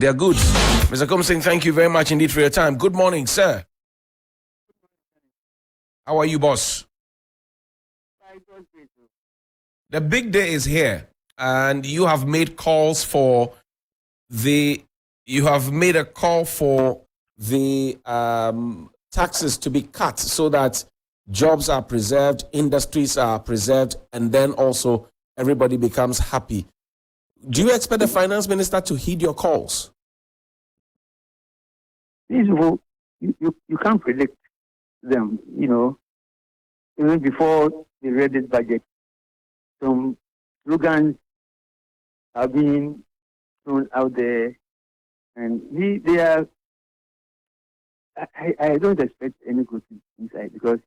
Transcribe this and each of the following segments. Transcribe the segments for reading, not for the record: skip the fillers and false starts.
They're good. Mr. Kumsing, thank you very much indeed for your time. Good morning, sir. How are you, boss? The big day is here, and you have made calls for you have made a call for the taxes to be cut so that jobs are preserved, industries are preserved, and then also everybody becomes happy. Do you expect the finance minister to heed your calls? These people, you can't predict them, even before they read this budget. Some slogans are being thrown out there, and they are. I don't expect any good things inside because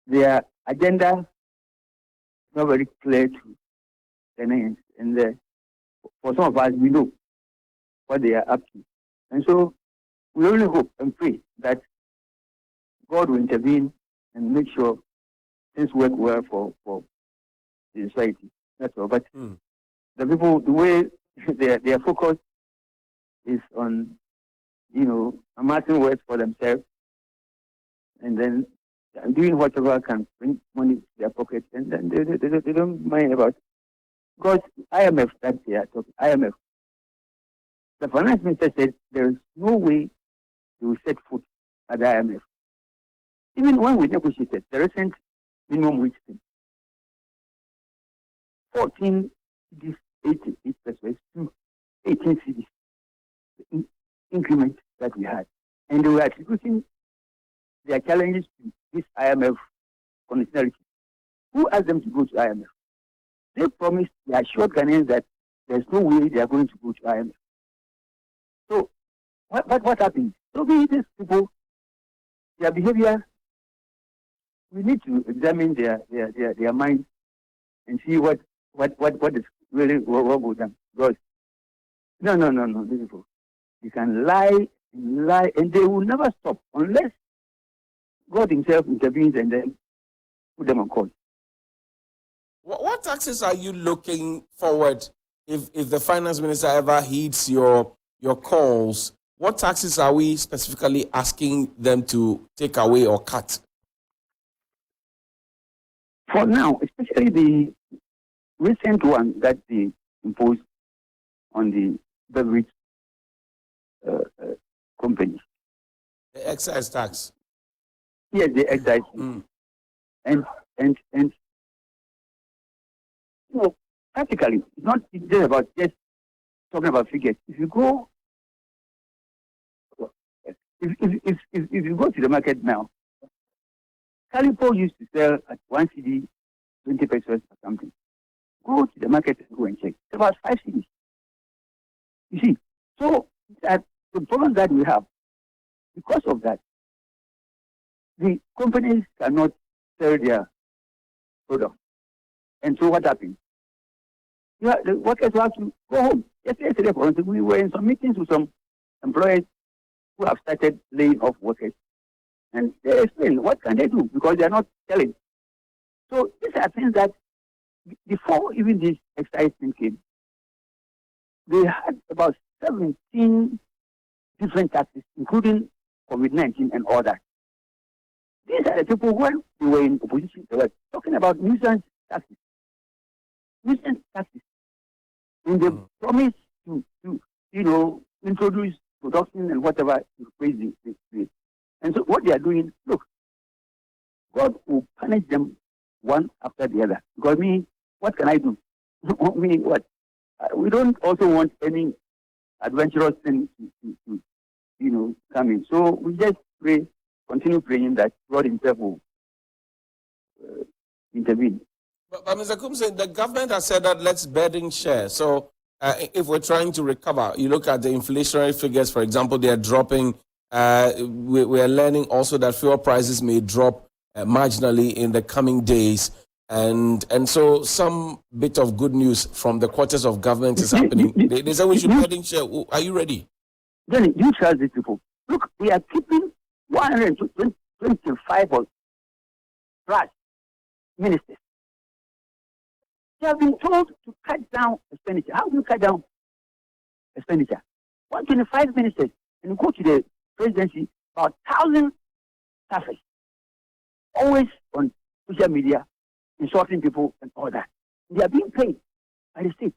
their agenda is not very clear to Ghanaians, and for some of us, we know what they are up to, and so we only hope and pray that God will intervene and make sure things work well for the society. That's all. But the people, the way their focus is on, amassing words for themselves, and then doing whatever can bring money to their pockets, and then they don't mind about it. Because IMF, that they are talking, IMF, the finance minister said there is no way they will set foot at the IMF. Even when we negotiated the recent minimum wage thing, 14 CDs, 88 pesos to 18 CDs, the increment that we had. And they were attributing their challenges to this IMF conditionality. Who asked them to go to IMF? They promised, they assured Ghanaians that there's no way they are going to go to IMF. So, what happened? So these people, their behavior, we need to examine their minds and see what is really wrong with them. Because no, these people, they can lie, and they will never stop unless God Himself intervenes and then put them on court. What taxes are you looking forward if the finance minister ever heeds your calls? What taxes are we specifically asking them to take away or cut? For now, especially the recent one that they imposed on the beverage companies. The excise tax. Yes, the excise. And practically, it's not just about just talking about figures. If you go, if you go to the market now, Calipo used to sell at 1 CD 20 pesos or something. Go to the market and go and check. It's about 5 CDs. You see, so that the problem that we have, because of that, the companies cannot sell their product. And so what happens? The workers have to go home. Yesterday, for instance, we were in some meetings with some employers who have started laying off workers. And they explain what can they do because they are not selling. So these are things that before even this excise thing came, they had about 17 different taxes, including COVID-19 and all that. These are the people when they were in opposition, they were talking about nuisance taxes. Nuisance taxes. And they promised to introduce production and whatever to raise the rate. And so what they are doing, look, God will punish them one after the other. Because what can I do? What? We don't also want any adventurous thing to come in. So we just pray, continue praying that God Himself will intervene. But Mr. Kumsing, the government has said that let's burden share. So if we're trying to recover, you look at the inflationary figures, for example, they are dropping. We are learning also that fuel prices may drop marginally in the coming days. And so some bit of good news from the quarters of government is happening. They say we should burden share. Are you ready? Then you trust these people. Look, they are keeping 125 or plus ministers. They have been told to cut down expenditure. How do you cut down expenditure? 125 ministers, and you go to the presidency, about 1,000 staffers, always on social media, insulting people and all that. They are being paid by the state.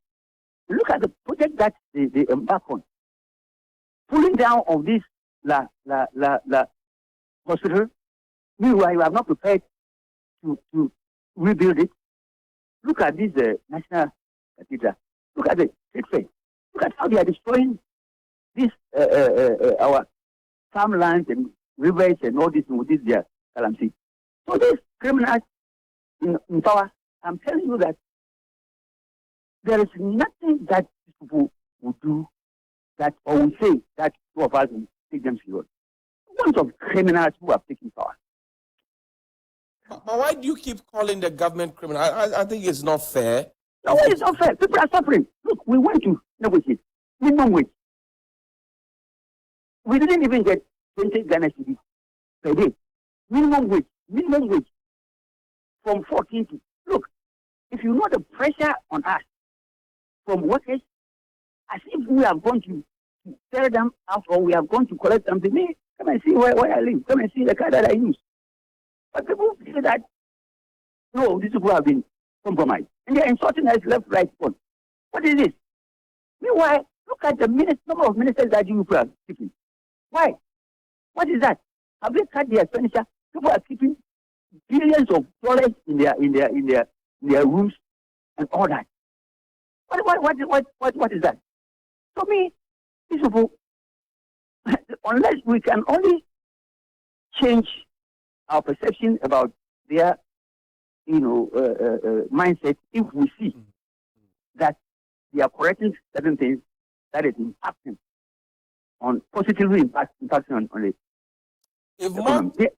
Look at the project that they embark on. Pulling down of this hospital. Meanwhile, you are not prepared to rebuild it. Look at this national cathedral. Look at the state fair. Look at how they are destroying this our farmlands and rivers and all this with this their calamity. So these criminals in power, I'm telling you that there is nothing that people will do that or will say that two of us will take them serious. A bunch of criminals who have taken power. But why do you keep calling the government criminal? I think it's not fair. No, it's not fair. People are suffering. Look, we went to negotiate minimum wage. We didn't even get 20 Ghana cedis per day. Minimum wage from 14 to. Look, if you know the pressure on us from workers, as if we are going to sell them out or we are going to collect something. Hey, come and see where I live. Come and see the car that I use. But people say that, no, these people have been compromised. And they're insulting us left, right, front. What is this? Meanwhile, look at the number of ministers that you are keeping. Why? What is that? Have they cut their expenditure? People are keeping billions of dollars in their rooms and all that. What is that? For me, these people, unless we can only change our perception about their, mindset, if we see that they are correcting certain things that is impacting positively impacting on the economy.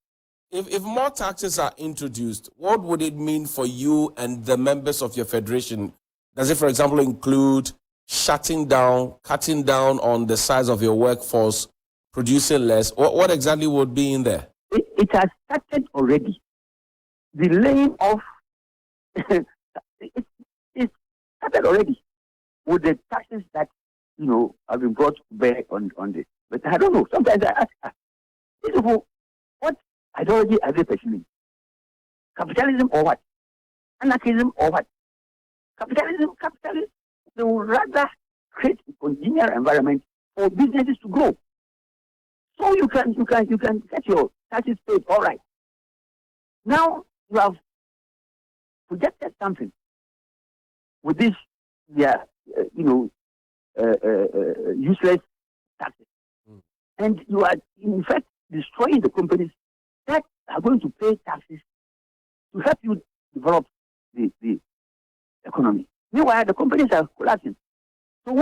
If more taxes are introduced, what would it mean for you and the members of your federation? Does it, for example, include cutting down on the size of your workforce, producing less? What exactly would be in there? It has started already. The laying off, it started already with the taxes that, have been brought back on this. But I don't know. Sometimes I ask, these people, what ideology are they pursuing? Capitalism or what? Anarchism or what? Capitalism, they will rather create a congenial environment for businesses to grow. So you can get your taxes paid, all right. Now you have projected something with this, useless taxes, and you are in fact destroying the companies that are going to pay taxes to help you develop the economy. Meanwhile, the companies are collapsing. So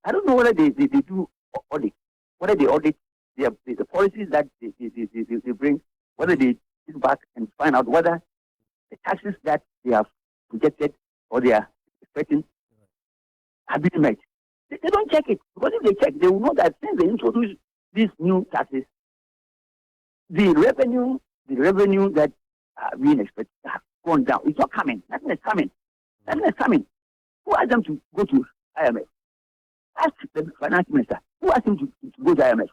I don't know whether they do audit, whether they audit the policies that they bring, whether they sit back and find out whether the taxes that they have projected or they are expecting have been met. They don't check it, because if they check, they will know that since they introduce these new taxes, the revenue that are being expected have gone down. It's not coming. Nothing is coming. Who asked them to go to IMF? Ask the finance minister. Who asked him to go to IMF?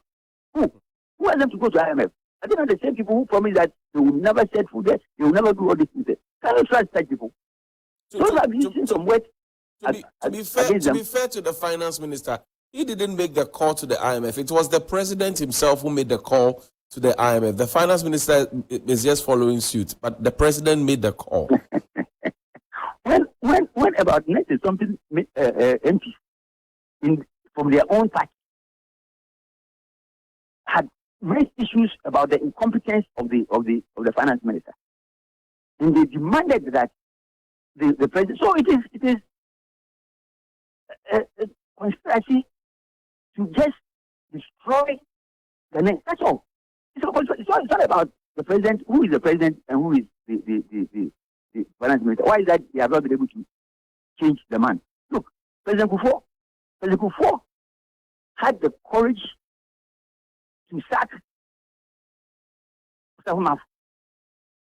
Who asked them to go to IMF? I think the same people who promise that they will never set food there, they will never do all these things. Can you trust such people? Those have been some work. To be fair to the finance minister, he didn't make the call to the IMF. It was the president himself who made the call to the IMF. The finance minister is just following suit, but the president made the call. when about 90 something MPs from their own party had raised issues about the incompetence of the finance minister, and they demanded that the president. So it is a conspiracy to just destroy the name. That's all. It's not about the president. Who is the president and who is the finance minister? Why is that they have not been able to change the man? Look, President Kufuor had the courage to sack Mustafa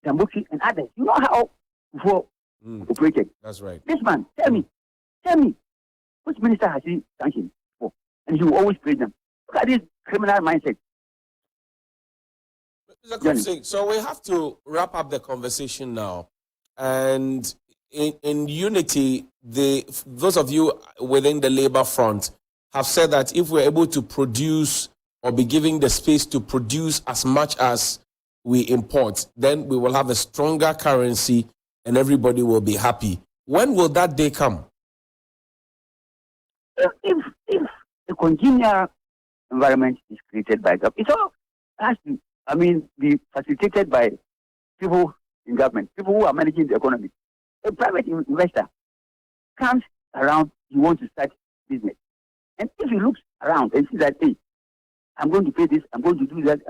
Dambuki and others. You know how Kufuor operated. That's right. This man, tell me, which minister has he sanctioned for? and he will always praise them. Look at this criminal mindset. Mr. Kumsing, so we have to wrap up the conversation now. And in unity, those of you within the labor front have said that if we're able to produce or be giving the space to produce as much as we import, then we will have a stronger currency and everybody will be happy. When will that day come? If a congenial environment is created by government, it all has to, be facilitated by people in government, people who are managing the economy. A private investor comes around, he wants to start business. And if he looks around and sees that, hey, I'm going to pay this, I'm going to do that,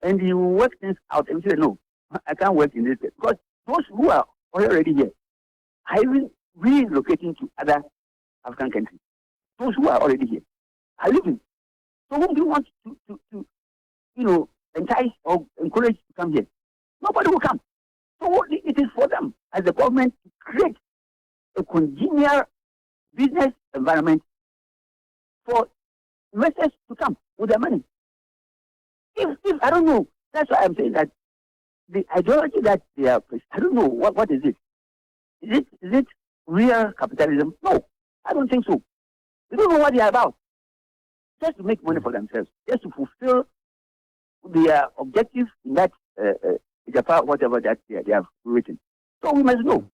and he will work things out and say, no, I can't work in this. Because those who are already here are even relocating to other African countries. Those who are already here are living. So who do you want to entice or encourage to come here? Nobody will come. So it is for them as the government to create a congenial business environment for investors to come with their money. If I don't know, that's why I'm saying that the ideology that they are, I don't know, what is it? Is it real capitalism? No, I don't think so. They don't know what they are about. Just to make money for themselves, just to fulfill their objectives in that Japan, whatever that they have written. So we must know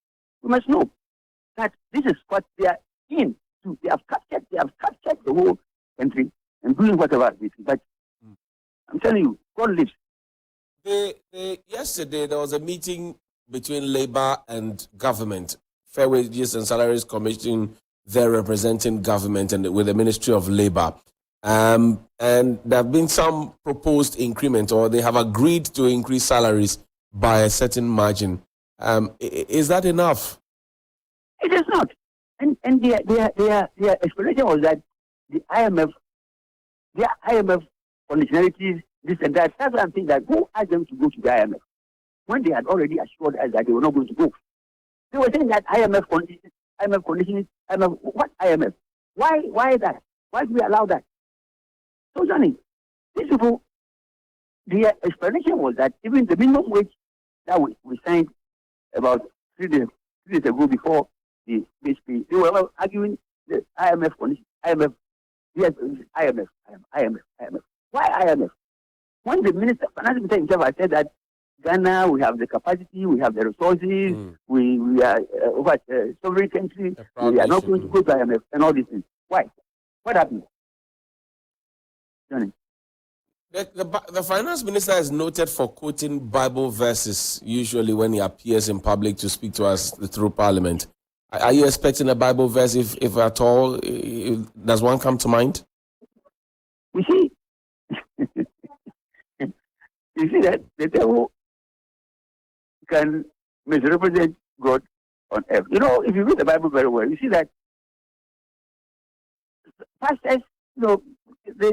that this is what they are in. They have captured the whole country and doing whatever it is. But I'm telling you, God lives. Yesterday, there was a meeting between Labour and government. Fair Wages and Salaries Commission, they're representing government and with the Ministry of Labour. And there have been some proposed increment, or they have agreed to increase salaries by a certain margin. Is that enough? It is not. And their explanation was that the IMF conditionalities, this and that. That's why I'm saying that who asked them to go to the IMF when they had already assured us that they were not going to go? They were saying that IMF conditions, what IMF? Why that? Why do we allow that? So, Johnny, these people, their explanation was that even the minimum wage that we signed about 3 days ago before the base pay, they were arguing the IMF condition. IMF. Why IMF? When the finance minister himself has said that Ghana, we have the capacity, we have the resources, we are sovereign country, we are not going to go to IMF and all these things. Why? What happened? Johnny. The finance minister is noted for quoting Bible verses usually when he appears in public to speak to us through Parliament. Are you expecting a Bible verse, if at all? Does one come to mind? You see, that the devil can misrepresent God on earth. If you read the Bible very well, you see that pastors, the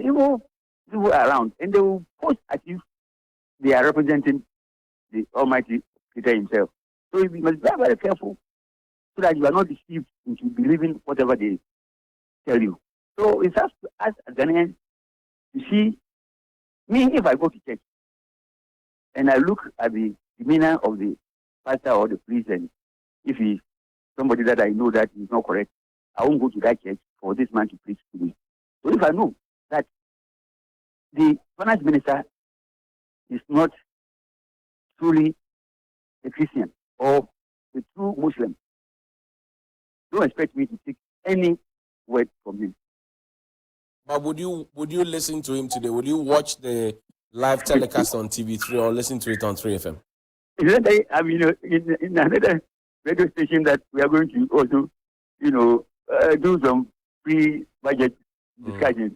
evil people around, and they will post as if they are representing the Almighty Creator himself. So you must be very, very careful so that you are not deceived into believing whatever they tell you. So it's up to us as Ghanaians to see me if I go to church and I look at the demeanor of the pastor or the priest, and if he's somebody that I know that is not correct, I won't go to that church for this man to preach to me. So if I know that the finance minister is not truly a Christian or a true Muslim, don't expect me to take any word from him. But would you listen to him today? Would you watch the live telecast on TV3 or listen to it on 3FM? In another radio station that we are going to also, do some pre-budget discussions.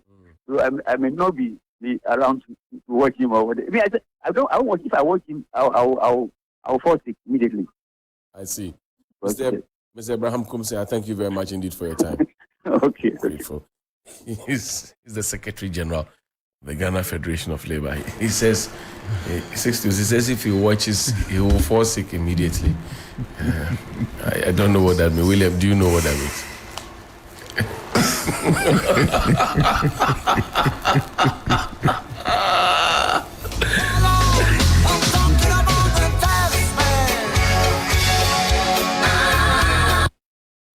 So I may not be around to watch him or whatever. I won't watch. If I watch him, I'll fall sick immediately. I see. Mr. Abraham Kumsing, I thank you very much indeed for your time. Okay. Grateful. He's the Secretary General of the Ghana Federation of Labour. He says if he watches, he will fall sick immediately. I don't know what that means. William, do you know what that means?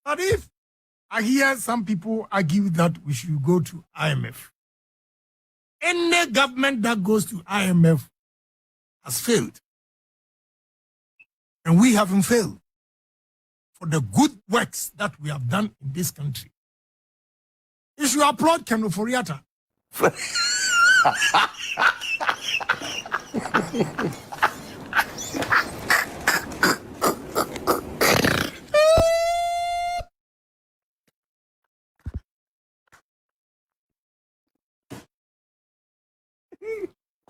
But if I hear some people argue that we should go to IMF, any government that goes to IMF has failed. And we haven't failed for the good works that we have done in this country. You should applaud Ken Oforiatta.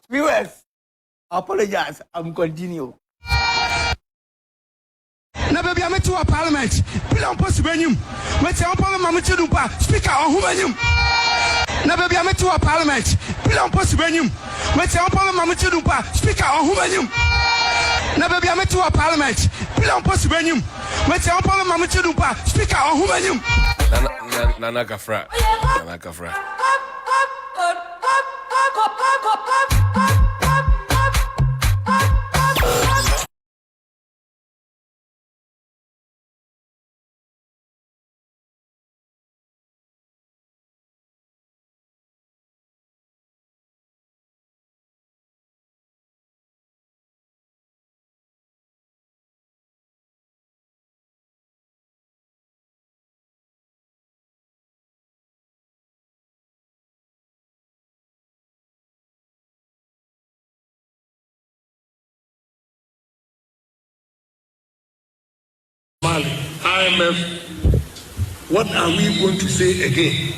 Viewers, apologize. I'm continue. Na baby I'm to a parliament. Bill on post venue. Let's say parliament speaker on who venue. Na baby I'm to a parliament. Bill on post venue. Let's say parliament speaker on who venue. Na baby I'm to a parliament. Bill on post venue. Let's say parliament speaker on who venue. Nana Kafra. IMF, what are we going to say again?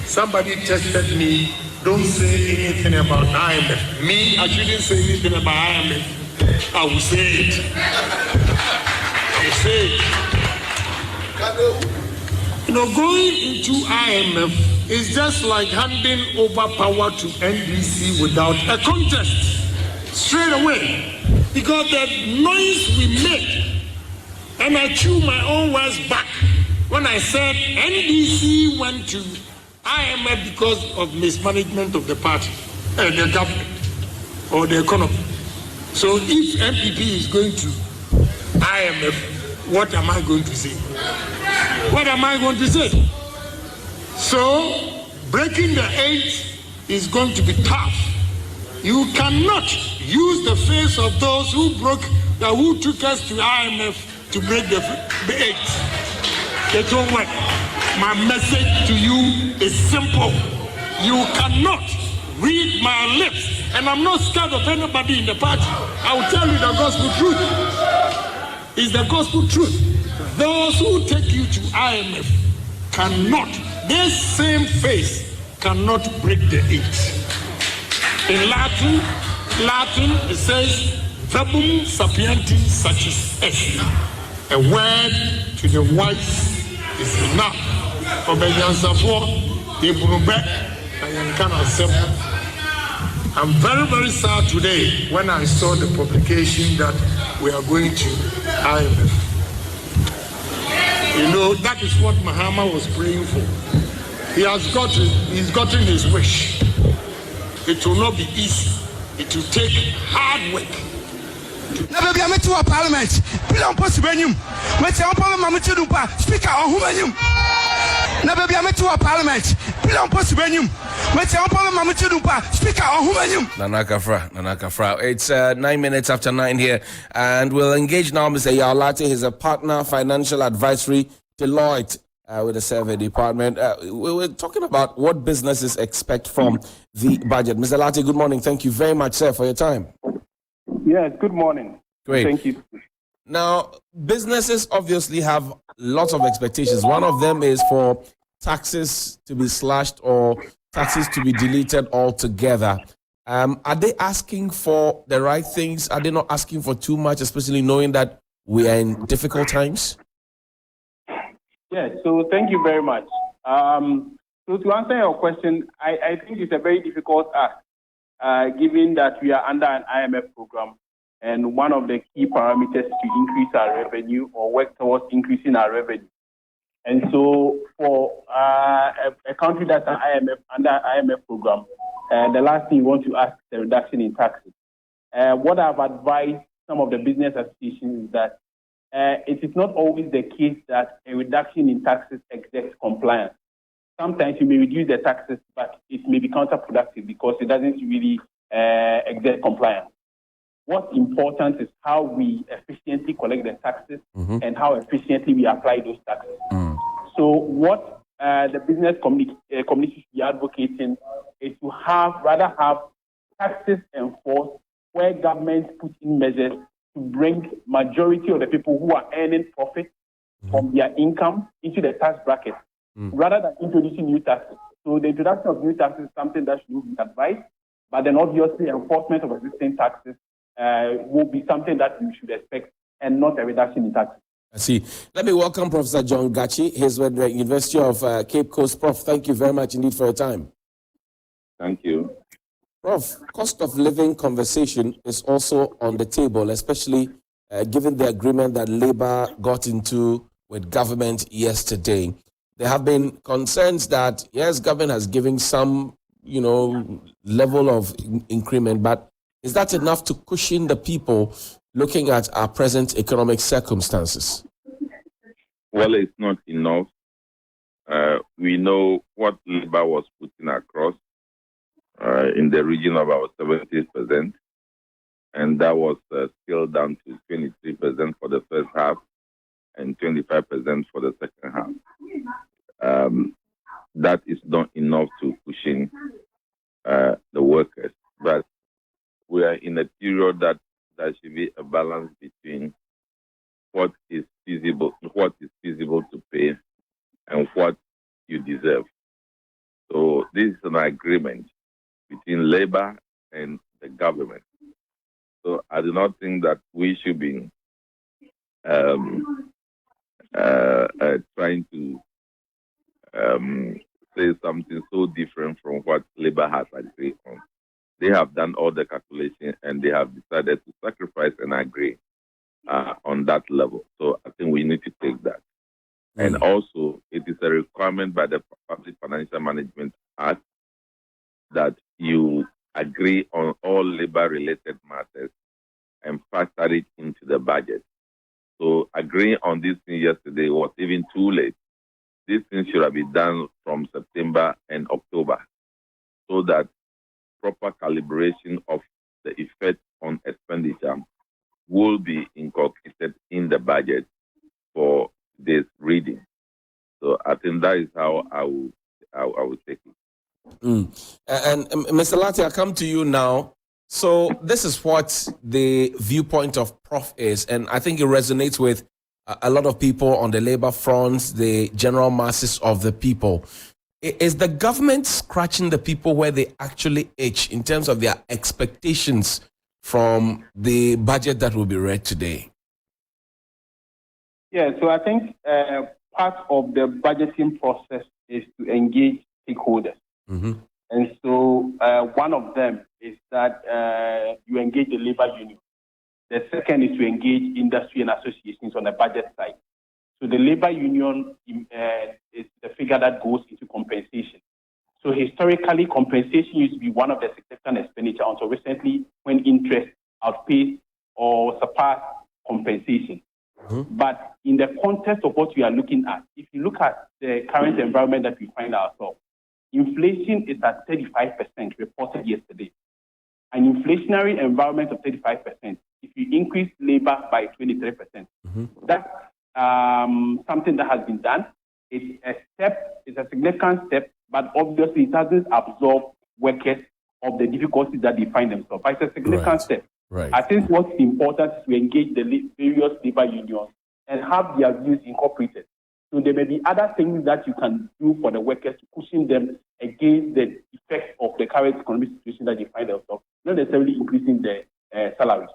Somebody tested me, don't say anything about IMF. Me, I shouldn't say anything about IMF. I will say it. I will say it. You know, going into IMF is just like handing over power to NDC without a contest. Straight away. Because the noise we make, and I chew my own words back when I said NDC went to IMF because of mismanagement of the party, the government, or the economy. So if MPP is going to IMF, what am I going to say? What am I going to say? So breaking the eight is going to be tough. You cannot use the face of those who who took us to IMF to break the eight. They don't work. My message to you is simple. You cannot read my lips, and I'm not scared of anybody in the party. I will tell you the gospel truth. It's the gospel truth. Those who take you to IMF cannot, this same face cannot break the eight. In Latin it says, verbum sapienti satis est. A word to the wise is enough. I'm very, very sad today when I saw the publication that we are going to IMF. You know, that is what Mahama was praying for. He's gotten his wish. It will not be easy. It will take hard work. Na baby I'm to a parliament. Bill on post venue. Let's say parliament speaker on who venue. Na baby I'm to a parliament. Bill on post venue. Let's say parliament speaker on who venue. Nana Kafra. It's 9 minutes after 9 here, and we'll engage now Mr. Yaolate. He's a partner, financial advisory, Deloitte, with the survey department. We were talking about what businesses expect from the budget. Mr. Late, good morning. Thank you very much, sir, for your time. Yes, good morning. Great. Thank you. Now, businesses obviously have lots of expectations. One of them is for taxes to be slashed or taxes to be deleted altogether. Are they asking for the right things? Are they not asking for too much, especially knowing that we are in difficult times? Yes, so thank you very much. So to answer your question, I think it's a very difficult ask, given that we are under an IMF program, and one of the key parameters to increase our revenue or work towards increasing our revenue And so for a country that's under IMF program, the last thing you want to ask is the reduction in taxes. What I've advised some of the business associations is that it is not always the case that a reduction in taxes exerts compliance. Sometimes you may reduce the taxes, but it may be counterproductive because it doesn't really exert compliance. What's important is how we efficiently collect the taxes and how efficiently we apply those taxes. So what the business community should be advocating is to rather have taxes enforced where governments put in measures to bring majority of the people who are earning profit from their income into the tax bracket, rather than introducing new taxes. So the introduction of new taxes is something that should be advised, but then obviously enforcement of existing taxes will be something that we should expect and not a reduction in taxes. I see. Let me welcome Professor John Gachi. He's with the University of Cape Coast. Prof, thank you very much indeed for your time. Thank you. Prof, cost of living conversation is also on the table, especially given the agreement that Labour got into with government yesterday. There have been concerns that, yes, government has given some, level of increment, but is that enough to cushion the people looking at our present economic circumstances? Well, it's not enough. We know what Labour was putting across in the region of about 70%, and that was scaled down to 23% for the first half and 25% for the second half. That is not enough to cushion the workers, but we are in a period that there should be a balance between what is feasible to pay and what you deserve. So this is an agreement between Labour and the government. So I do not think that we should be trying to say something so different from what Labour has agreed on. They have done all the calculations and they have decided to sacrifice and agree on that level. So I think we need to take that. And also, it is a requirement by the Public Financial Management Act that you agree on all labor-related matters and factor it into the budget. So agreeing on this thing yesterday was even too late. This thing should have been done from September and October so that proper calibration of the effect on expenditure will be incorporated in the budget for this reading. So I think that is how I will take it. And Mr. Lati, I come to you now. So this is what the viewpoint of Prof is, and I think it resonates with a lot of people on the labor front, the general masses of the people. Is the government scratching the people where they actually itch in terms of their expectations from the budget that will be read today? Yeah, so I think part of the budgeting process is to engage stakeholders. And so one of them is that you engage the labor union. The second is to engage industry and associations on the budget side. So the labor union is the figure that goes into compensation. So historically, compensation used to be one of the significant expenditure until recently when interest outpaced or surpassed compensation. But in the context of what we are looking at, if you look at the current environment that we find ourselves, inflation is at 35% reported yesterday. An inflationary environment of 35%, if you increase labor by 23%, that's something that has been done. It's a step, it's a significant step, but obviously it doesn't absorb workers of the difficulties that they find themselves. But it's a significant step. I think what's important is to engage the various labor unions and have their views incorporated. So there may be other things that you can do for the workers to cushion them against the effects of the current economic situation that they find themselves, not necessarily increasing their salaries.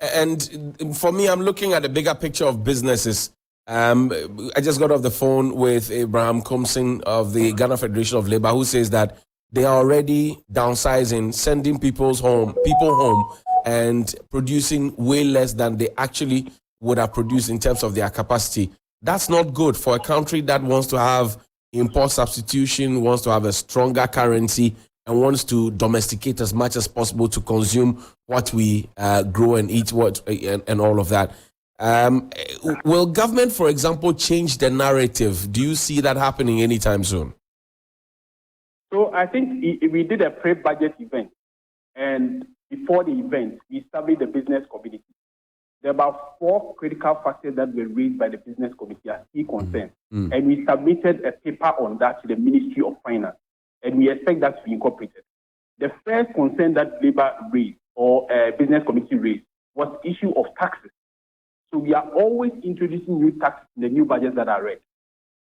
And for me, I'm looking at the bigger picture of businesses. I just got off the phone with Abraham Comson of the Ghana Federation of Labour, who says that they are already downsizing, sending people home, and producing way less than they actually would have produced in terms of their capacity. That's not good for a country that wants to have import substitution, wants to have a stronger currency, and wants to domesticate as much as possible to consume what we grow and eat, and all of that. Will government, for example, change the narrative? Do you see that happening anytime soon? So I think we did a pre-budget event, and before the event, we surveyed the business community. There are about 4 critical factors that were raised by the business committee as key concerns, and we submitted a paper on that to the Ministry of Finance, and we expect that to be incorporated. The first concern that Labour raised, or business committee raised, was the issue of taxes. So we are always introducing new taxes in the new budgets that are read.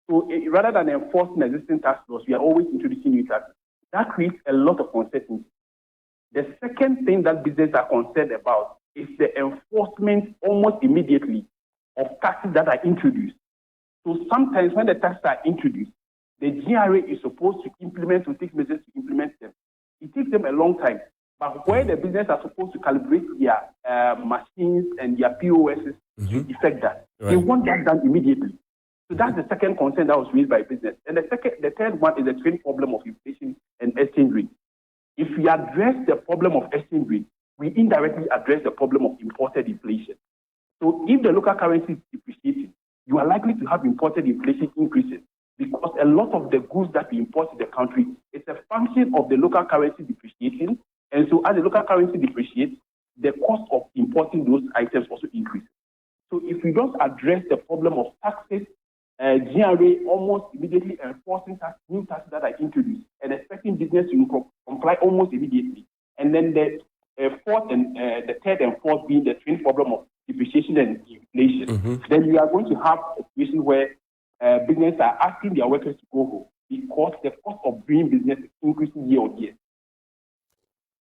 So rather than enforcing existing tax laws, we are always introducing new taxes. That creates a lot of uncertainty. The second thing that businesses are concerned about is the enforcement almost immediately of taxes that are introduced. So sometimes when the taxes are introduced, the GRA is supposed to implement or take measures to implement them. It takes them a long time. But where the business are supposed to calibrate their machines and their POSs to effect that, they want that done immediately. So that's the second concern that was raised by business. And the third one is the twin problem of inflation and exchange rate. If we address the problem of exchange rate, we indirectly address the problem of imported inflation. So if the local currency is depreciating, you are likely to have imported inflation increasing because a lot of the goods that we import to the country is a function of the local currency depreciating. And so as the local currency depreciates, the cost of importing those items also increases. So if we don't address the problem of taxes, GRA almost immediately enforcing new taxes that are introduced and expecting business to comply almost immediately. And then the third and fourth being the twin problem of depreciation and inflation. Then we are going to have a situation where businesses are asking their workers to go home because the cost of doing business is increasing year on year.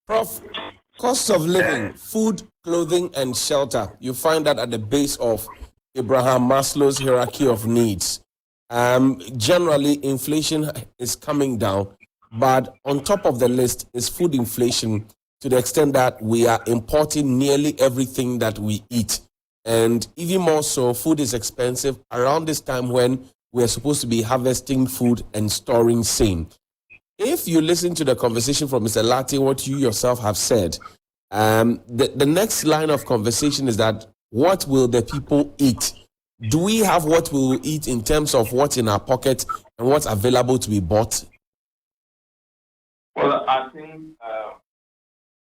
Prof, cost of living, food, clothing, and shelter, you find that at the base of Abraham Maslow's hierarchy of needs. Generally, inflation is coming down, but on top of the list is food inflation to the extent that we are importing nearly everything that we eat. And even more so, food is expensive around this time when we're supposed to be harvesting food and storing same. If you listen to the conversation from Mr. Lartey, what you yourself have said, the next line of conversation is that what will the people eat? Do we have what we will eat in terms of what's in our pocket and what's available to be bought? Well, I think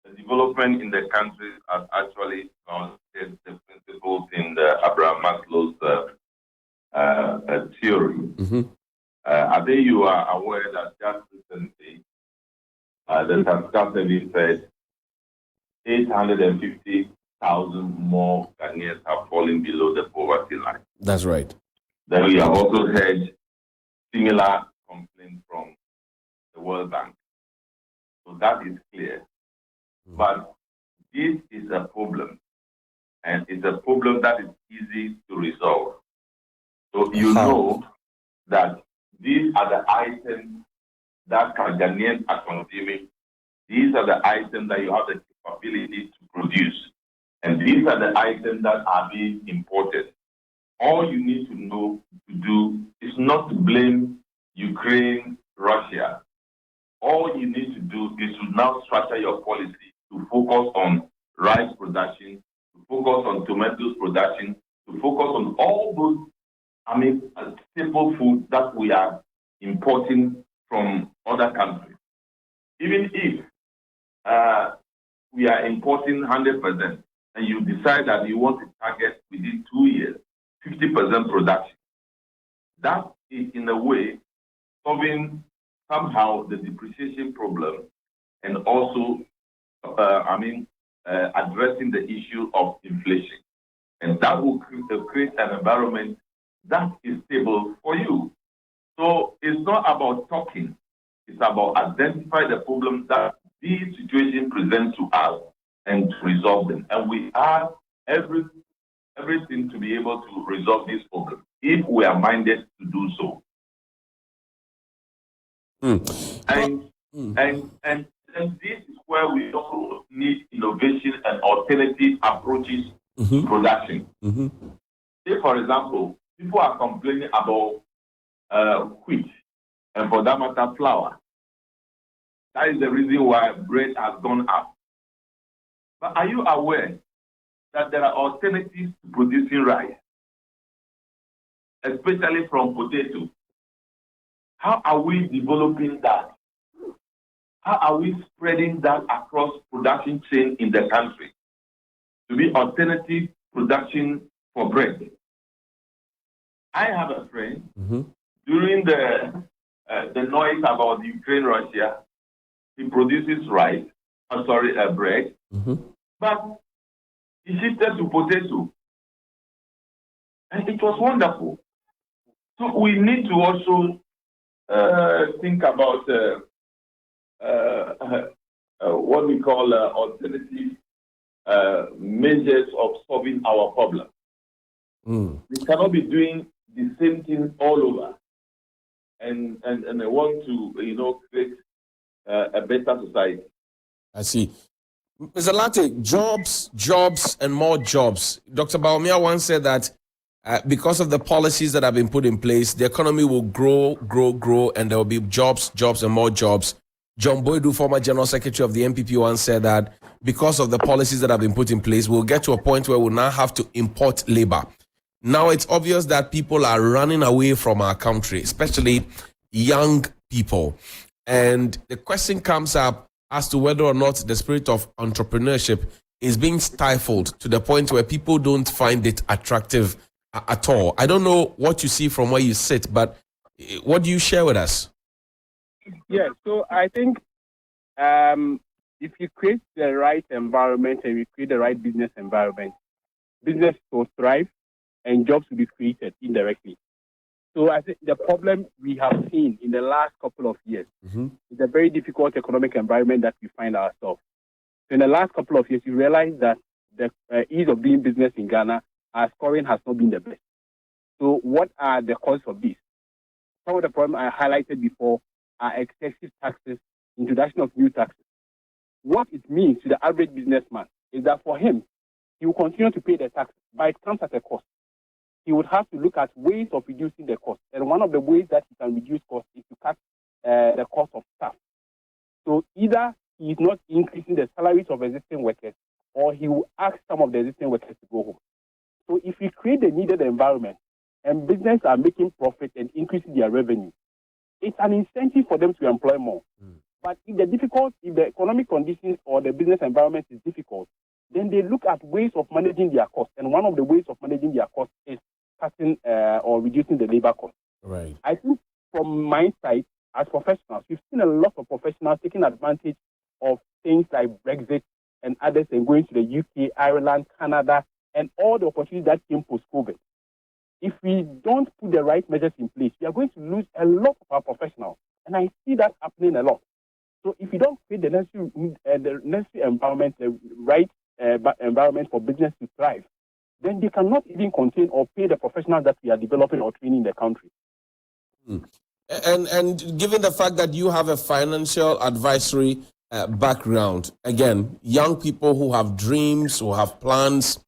the development in the country has actually stated the principles in the Abraham Maslow's theory. I think you are aware that just recently the Fiscal Service said 850,000 more Ghanaians have fallen below the poverty line. That's right. Then we have also heard similar complaints from the World Bank. So that is clear. But this is a problem, and it's a problem that is easy to resolve. So you know that these are the items that Ghanaians are consuming. These are the items that you have the capability to produce. And these are the items that are being imported. All you need to know to do is not to blame Ukraine, Russia. All you need to do is to now structure your policy to focus on rice production, to focus on tomatoes production, to focus on all those staple food that we are importing from other countries. Even if we are importing 100%, and you decide that you want to target within 2 years 50% production, that is in a way solving somehow the depreciation problem and also addressing the issue of inflation. And that will create an environment that is stable for you. So it's not about talking. It's about identifying the problems that these situations present to us and to resolve them. And we have everything to be able to resolve these problems if we are minded to do so. And this is where we also need innovation and alternative approaches to production. Say, for example, People are complaining about wheat and, for that matter, flour. That is the reason why bread has gone up. But are you aware that there are alternatives to producing rice, especially from potato? How are we developing that? How are we spreading that across production chain in the country to be alternative production for bread? I have a friend during the noise about Ukraine-Russia. He produces rice, bread, but he shifted to potato, and it was wonderful. So we need to also think about what we call alternative measures of solving our problem. We cannot be doing the same thing all over, and I want to create a better society. I see. Mr. Latte, jobs, and more jobs. Dr. Baumia once said that because of the policies that have been put in place, the economy will grow, and there will be jobs, and more jobs. John Boydu, former General Secretary of the NPP, once said that because of the policies that have been put in place, we'll get to a point where we'll now have to import labor. Now it's obvious that people are running away from our country, especially young people. And the question comes up as to whether or not the spirit of entrepreneurship is being stifled to the point where people don't find it attractive at all. I don't know what you see from where you sit, but what do you share with us? Yeah, so I think if you create the right environment and you create the right business environment, business will thrive and jobs will be created indirectly. So I think the problem we have seen in the last couple of years is a very difficult economic environment that we find ourselves. So in the last couple of years, you realize that the ease of doing business in Ghana, our scoring has not been the best. So what are the causes of this? Some of the problems I highlighted before are excessive taxes, introduction of new taxes. What it means to the average businessman is that for him, he will continue to pay the tax, but it comes at a cost. He would have to look at ways of reducing the cost. And one of the ways that he can reduce cost is to cut the cost of staff. So either he is not increasing the salaries of existing workers, or he will ask some of the existing workers to go home. So if we create the needed environment and businesses are making profit and increasing their revenue, it's an incentive for them to employ more. But if the economic conditions or the business environment is difficult, then they look at ways of managing their costs. And one of the ways of managing their costs is cutting or reducing the labor cost. Right. I think from my side, as professionals, we've seen a lot of professionals taking advantage of things like Brexit and others and going to the UK, Ireland, Canada, and all the opportunities that came post-COVID. If we don't put the right measures in place, we are going to lose a lot of our professionals. And I see that happening a lot. So if you don't create the necessary environment, the right environment for business to thrive, then they cannot even contain or pay the professionals that we are developing or training in the country. And given the fact that you have a financial advisory background, again, young people who have dreams, who have plans,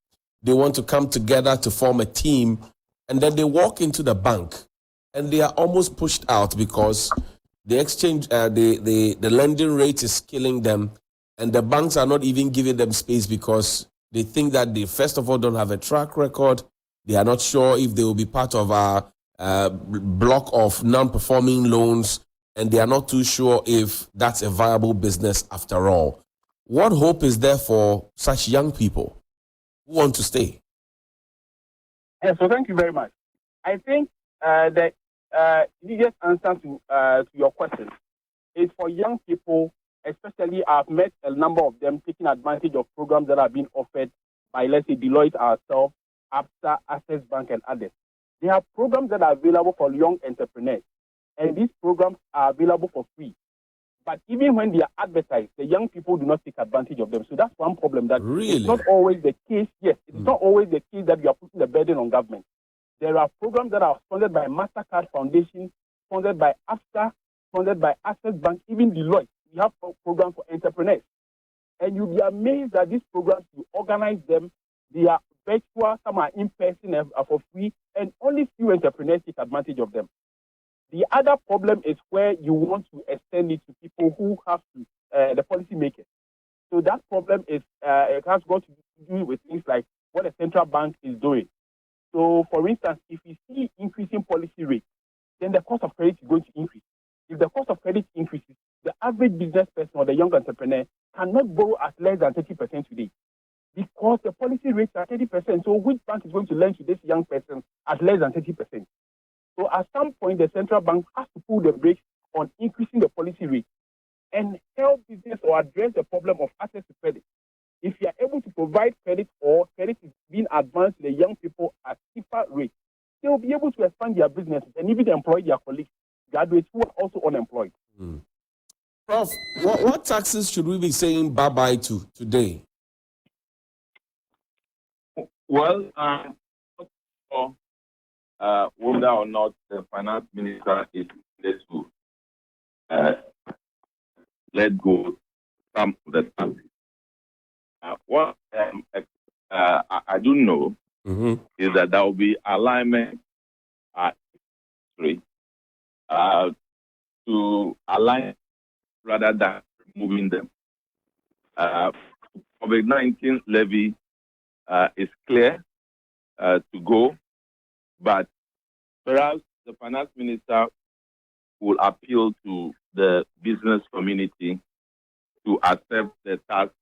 they want to come together to form a team, and then they walk into the bank and they are almost pushed out because the exchange, the lending rate is killing them, and the banks are not even giving them space because they think that they, first of all, don't have a track record. They are not sure if they will be part of our block of non-performing loans, and they are not too sure if that's a viable business after all. What hope is there for such young people who want to stay? Yeah, so thank you very much. I think the easiest answer to your question is for young people, especially I've met a number of them taking advantage of programs that are being offered by, let's say, Deloitte ourselves, ABSA, Access Bank, and others. They have programs that are available for young entrepreneurs, and these programs are available for free. But even when they are advertised, the young people do not take advantage of them. So that's one problem. That really? It's not always the case. Yes, it's not always the case that you are putting the burden on government. There are programs that are sponsored by MasterCard Foundation, sponsored by ABSA, sponsored by Access Bank, even Deloitte. We have programs for entrepreneurs. And you'll be amazed that these programs, you organize them, they are virtual, some are in person are for free, and only few entrepreneurs take advantage of them. The other problem is where you want to extend it to people who have to, the policymakers. So that problem is, it has got to do with things like what the central bank is doing. So, for instance, if we see increasing policy rates, then the cost of credit is going to increase. If the cost of credit increases, the average business person or the young entrepreneur cannot borrow at less than 30% today, because the policy rates are 30%. So which bank is going to lend to this young person at less than 30%? So at some point, the central bank has to pull the brakes on increasing the policy rate and help business or address the problem of access to credit. If you are able to provide credit or credit is being advanced to the young people at cheaper rates, they will be able to expand their businesses and even employ their colleagues, graduates who are also unemployed. Prof, what taxes should we be saying bye-bye to today? Well, whether or not the finance minister is able to let go some of the taxes. What I do know is that there will be alignment to align rather than removing them. COVID-19 levy is clear to go, but perhaps the finance minister will appeal to the business community to accept the tax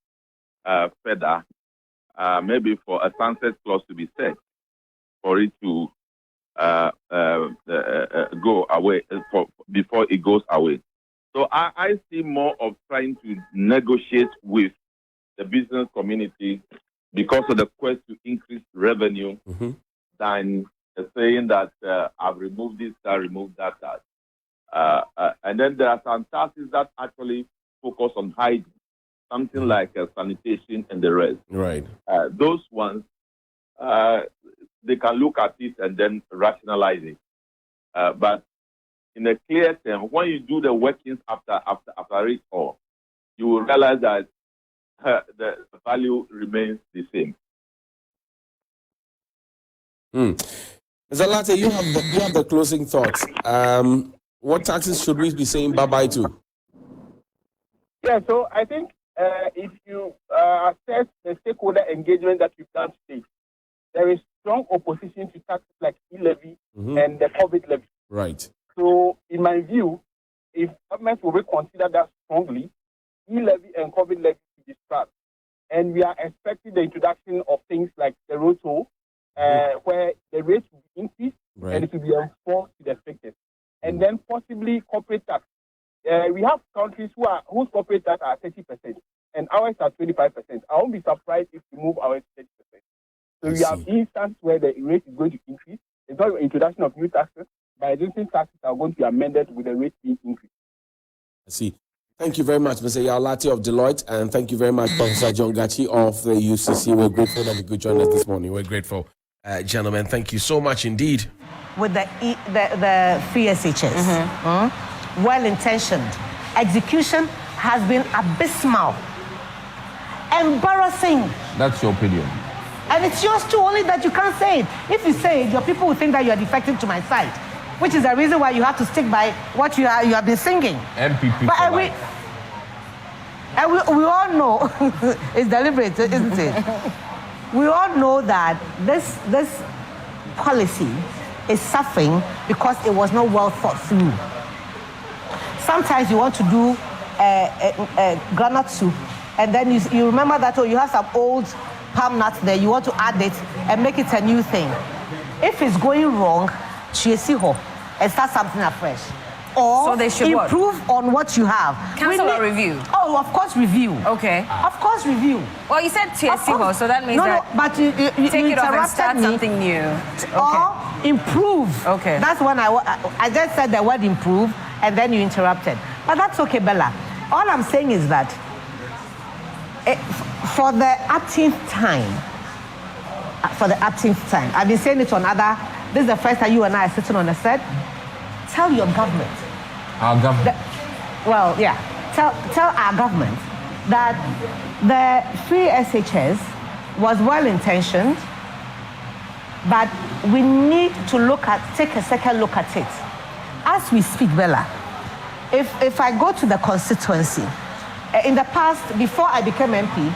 further, maybe for a sunset clause to be set for it to go away before it goes away. So I see more of trying to negotiate with the business community because of the quest to increase revenue than saying that I've removed this, I removed that. And then there are some taxes that actually focus on hygiene, something like sanitation and the rest. Right. Those ones, they can look at it and then rationalize it. But in a clear term, when you do the workings after it all, you will realize that the value remains the same. Mr. Latte, you have the closing thoughts. What taxes should we be saying bye-bye to? Yeah, so I think if you assess the stakeholder engagement that we've done today, there is strong opposition to taxes like e-levy and the COVID levy. Right. So, in my view, if government will reconsider that strongly, e-levy and COVID levy should be scrapped. And we are expecting the introduction of things like the road toll, where the rates will be increased and it will be enforced to the strictest. And then possibly corporate tax. We have countries whose corporate tax are 30% and ours are 25%. I won't be surprised if we move ours to 30%. So we have instances where the rate is going to increase. It's not the introduction of new taxes, but existing taxes are going to be amended with the rate being increased. I see. Thank you very much, Mr. Yaolati of Deloitte, and thank you very mumuch, Professor John Gachi of the UCC. We're grateful that you could join us this morning. We're grateful. Gentlemen, thank you so much indeed. With the free SHS, well-intentioned, execution has been abysmal, embarrassing. That's your opinion. And it's yours too, only that you can't say it. If you say it, your people will think that you are defecting to my side, which is the reason why you have to stick by what you have been singing. MPP but we all know, it's deliberate, isn't it? We all know that this policy is suffering because it was not well thought through. Sometimes you want to do groundnut soup, and then you remember that, you have some old palm nuts there, you want to add it and make it a new thing. If it's going wrong, and start something afresh. Or so they should improve on what you have. Cancel or review? Oh, of course, review. Okay. Of course, review. Well, you said TSC, so that means no, but you take it off and start something new. Or improve. Okay. That's when I just said the word improve, and then you interrupted. But that's okay, Bella. All I'm saying is that for the 18th time, I've been saying it on other. This is the first time you and I are sitting on a set. Tell your government. Our government. Tell our government that the free SHS was well intentioned, but we need to take a second look at it. As we speak, Bella, if I go to the constituency, in the past, before I became MP,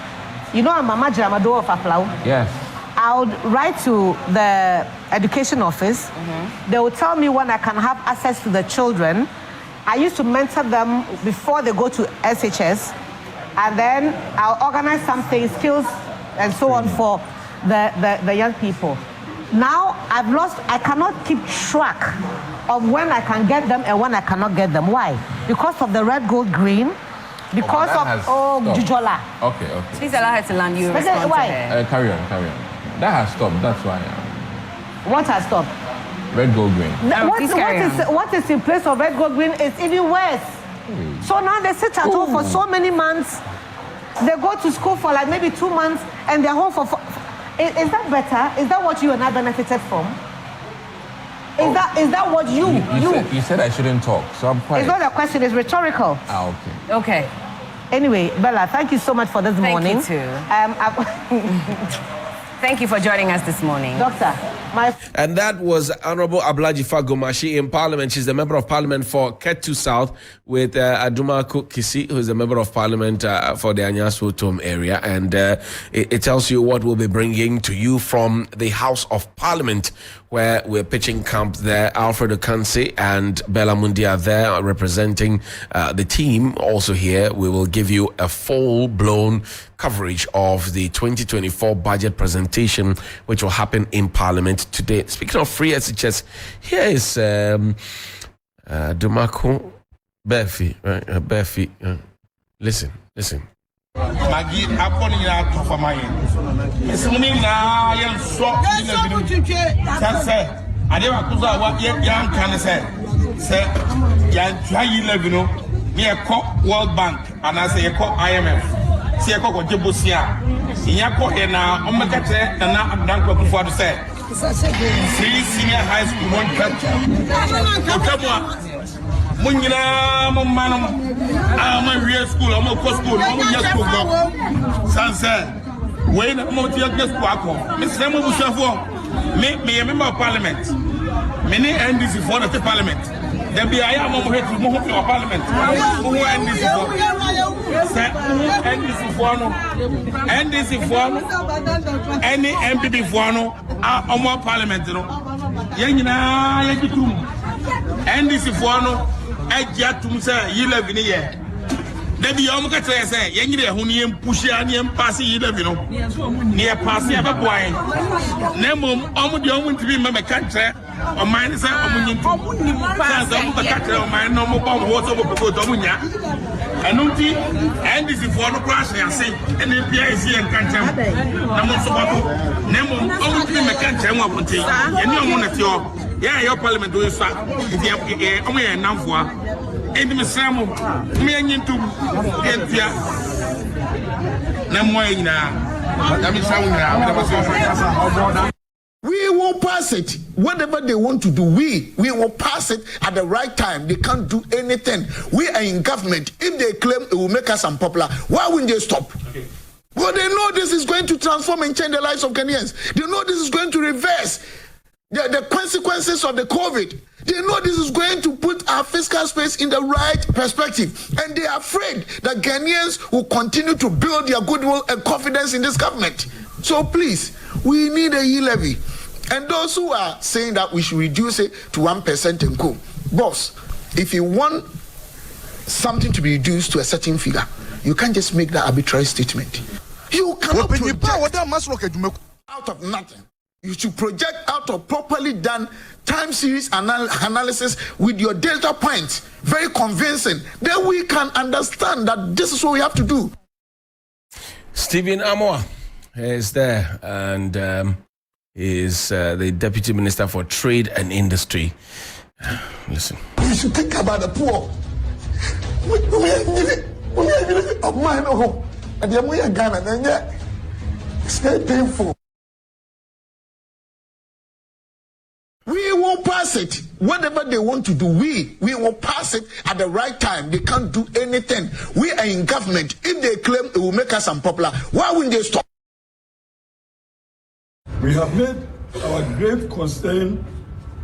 you know I'm Mama Jamado of Aflau? Yes. I would write to the education office. They would tell me when I can have access to the children. I used to mentor them before they go to SHS, and then I'll organize something, skills and so on for the young people. Now I cannot keep track of when I can get them and when I cannot get them. Why? Because of the red, gold, green. Because Jujola. Okay. Please allow her to land you. Respond why? to her. Carry on. That has stopped. That's why. What has stopped? Red, gold, green. What is in place of red, gold, green is even worse. So now they sit at home for so many months. They go to school for like maybe 2 months and they're home for. Is that better? Is that what you and I benefited from? Is that what you said I shouldn't talk, so I'm quiet. It's not a question, it's rhetorical. Okay. Anyway, Bella, thank you so much for this morning. Thank you too. Thank you for joining us this morning. Doctor, And that was Honorable Ablaji Fagomashi in Parliament. She's the Member of Parliament for Ketu South, with Aduma Kisi, who is the Member of Parliament for the Anyasu Tom area. And it tells you what we'll be bringing to you from the House of Parliament, where we're pitching camp there. Alfred Okansi and Bella Mundi are there representing the team. Also here, we will give you a full-blown coverage of the 2024 budget presentation, which will happen in Parliament today. Speaking of free SHS, here is Dumako Befi. Befi. Listen. Magi akoni na tofa mayen. Esuni na yen so ni na bidu. Sase ade wa kuzo wa yan kan se yan twayi lebi no me ekọ World Bank ana se ekọ IMF. Se ekọ ko jebosia. Iya ko he na omekete na adanko kufu ado se. Senior high school one culture. Okamwa Munyina Manum, I'm a real school, I'm a school, I'm a school. Sansa, when I'm not yet Quaco, Miss Samuel Bushafo, make me a member of Parliament. Many NDC for the Parliament. There be I am over here to move to Parliament. Who NDC for? NDC for any MPP for no, our Parliament. Yangina, NDC for no. Ejia tumse yile vini ye debi omo ka tell say yengire hu ni push ani pass yile vino ni e pass e be boy na mom omo de omo ntibi ma me ka tell o man say omo nyintu omo pass omo ka tell o man no mo bom ho so bo ko to omo nya enunti NDC for no crash ya say ene bia esi en kan tell na mo so babo na mom omo ntibi me ka tell wa bonte ye ni omo na ti o yeah, your parliament do so. If you are enough for, and the Samu, me and you to Entia. We will pass it. Whatever they want to do, we will pass it at the right time. They can't do anything. We are in government. If they claim it will make us unpopular, why wouldn't they stop? Okay. Well, they know this is going to transform and change the lives of Kenyans. They know this is going to reverse the consequences of the COVID. They know this is going to put our fiscal space in the right perspective. And they are afraid that Ghanaians will continue to build their goodwill and confidence in this government. So please, we need a e-levy. And those who are saying that we should reduce it to 1% and go. Boss, if you want something to be reduced to a certain figure, you can't just make that arbitrary statement. You cannot project out of nothing. You should project out of properly done time series analysis with your data points, very convincing. Then we can understand that this is what we have to do. Stephen Amoa is there, and is the Deputy Minister for Trade and Industry. Listen. We should think about the poor. We are of mine home, and then we are Ghana, and yet it's very painful. We will pass it. Whatever they want to do, we will pass it at the right time. They can't do anything. We are in government. If they claim it will make us unpopular, why wouldn't they stop? We have made our grave concern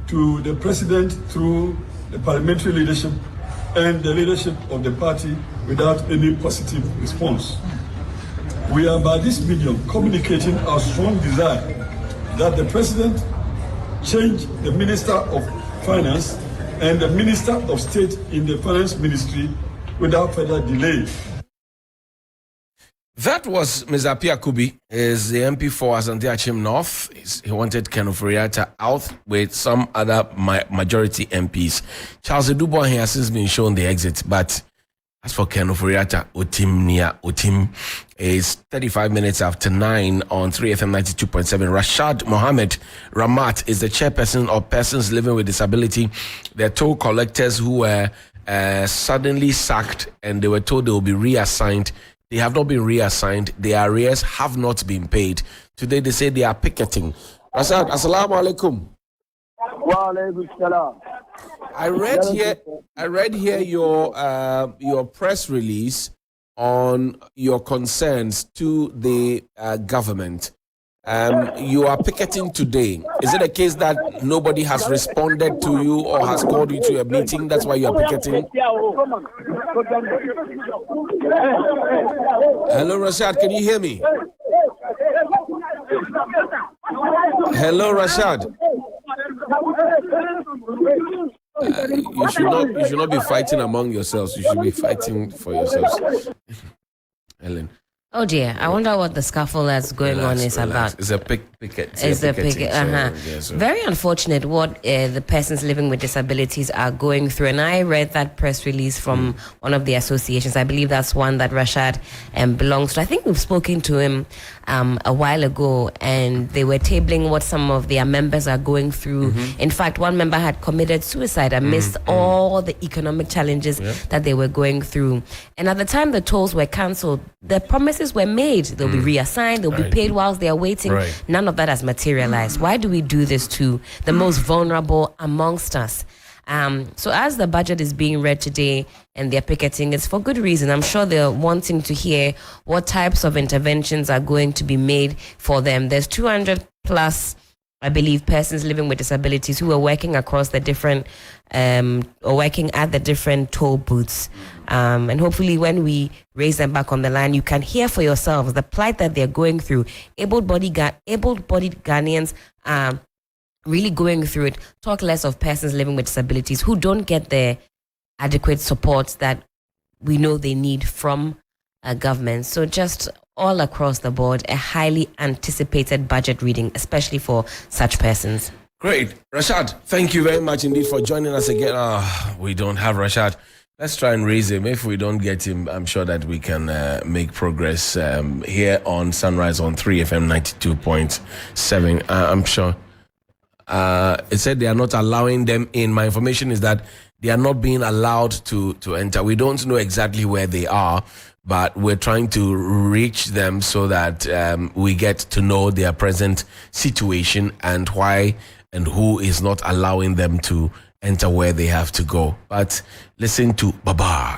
to the president through the parliamentary leadership and the leadership of the party without any positive response. We are by this medium communicating our strong desire that the president change the Minister of Finance and the Minister of State in the Finance Ministry without further delay. That was Mr. Apia Kubi, is the MP for Asante Achim North. He wanted Ken Ofori-Atta out with some other majority MPs. Charles Edubon here has since been shown the exit, but as for Ken Ofori-Atta, Otim is 35 minutes after 9 on 3FM 92.7. Rashad Mohammed Ramat is the chairperson of Persons Living with Disability. They're toll collectors who were suddenly sacked and they were told they will be reassigned. They have not been reassigned. Their arrears have not been paid. Today they say they are picketing. Rashad, assalamu alaikum. Wa alaikum salam. I read here your press release on your concerns to the government. You are picketing today. Is it a case that nobody has responded to you or has called you to a meeting? That's why you are picketing? Hello, Rashad. Can you hear me? Hello, Rashad. You should not be fighting among yourselves. You should be fighting for yourselves. Helen. Oh dear, I wonder what the scuffle that's going on is about. It's a picket. It's a picket. So. Very unfortunate what the persons living with disabilities are going through. And I read that press release from one of the associations. I believe that's one that Rashad belongs to. I think we've spoken to him a while ago, and they were tabling what some of their members are going through. In fact, one member had committed suicide amidst all the economic challenges that they were going through. And at the time the tolls were cancelled, the promises were made. They'll be reassigned, they'll be paid whilst they are waiting. None of that has materialized. Why do we do this to the most vulnerable amongst us? So as the budget is being read today and they're picketing, it's for good reason. I'm sure they're wanting to hear what types of interventions are going to be made for them. There's 200 plus, I believe, persons living with disabilities who are working across the different, or working at the different toll booths. And hopefully when we raise them back on the line, you can hear for yourselves the plight that they're going through. Able-bodied Ghanaians are really going through it. Talk less of persons living with disabilities who don't get the adequate support that we know they need from government. So just all across the board, a highly anticipated budget reading, especially for such persons. Great. Rashad, thank you very much indeed for joining us again. We don't have Rashad. Let's try and raise him. If we don't get him, I'm sure that we can make progress here on Sunrise on 3FM 92.7. I'm sure. It said they are not allowing them in. My information is that they are not being allowed to enter. We don't know exactly where they are, but we're trying to reach them so that we get to know their present situation and why and who is not allowing them to enter where they have to go. But listen to Baba.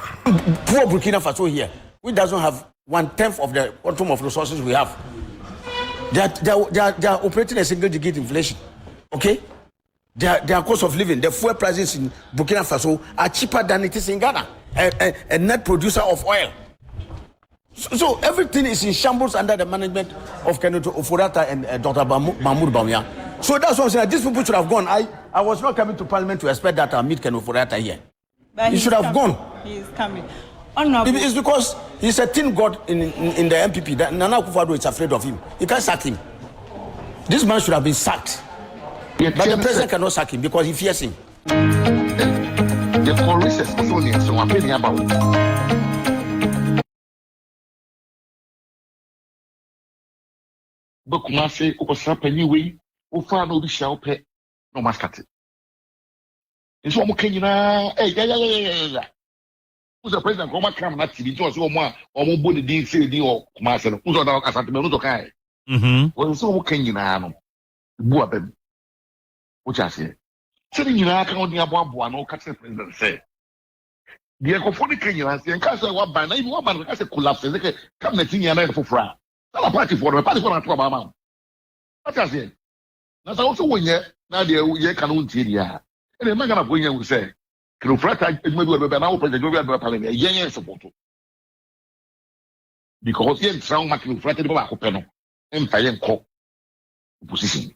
Poor Burkina Faso here, which doesn't have 1/10 of the quantum of resources we have. They are operating a single-digit inflation. Okay? Their cost of living, the fuel prices in Burkina Faso are cheaper than it is in Ghana, a net producer of oil. So everything is in shambles under the management of Kenneth Ofori-Atta and Dr. Mahmoud Bawumia. So that's what I'm saying. These people should have gone. I was not coming to Parliament to expect that I'll meet Kenneth Ofori-Atta here. He should have gone. He is coming. It's because he's a tin god in the MPP. That Nana Akufo-Addo is afraid of him. He can't sack him. This man should have been sacked. But the president cannot sack him because he fears him. The police is only so I'm thinking about. But Kumasi, Oposapa, anyway, Ufa no be shall pay no mascate. It's one more Kenya. Yeah. Who's the president? Come on, come on, TV. Just one more body deal, say the or Kumasi. Who's on our Asante Menukai? Well, so Kenya, no. Boa, baby. Which I say, sitting in our county, no catching president say. The Ecophonic Kenyans, and Casa, what by name, what man, as a collapse, they come the thing and for France. Not a party for the party for a problem. What I say, Na sa also when na de ye kan won tie dia. E dey magana go yen we say. Kinofrata eduma bi we na wo president we be parliament yen support. Because yen trauma ma kinofrata de ba ko pe no. Empa yen ko opposition.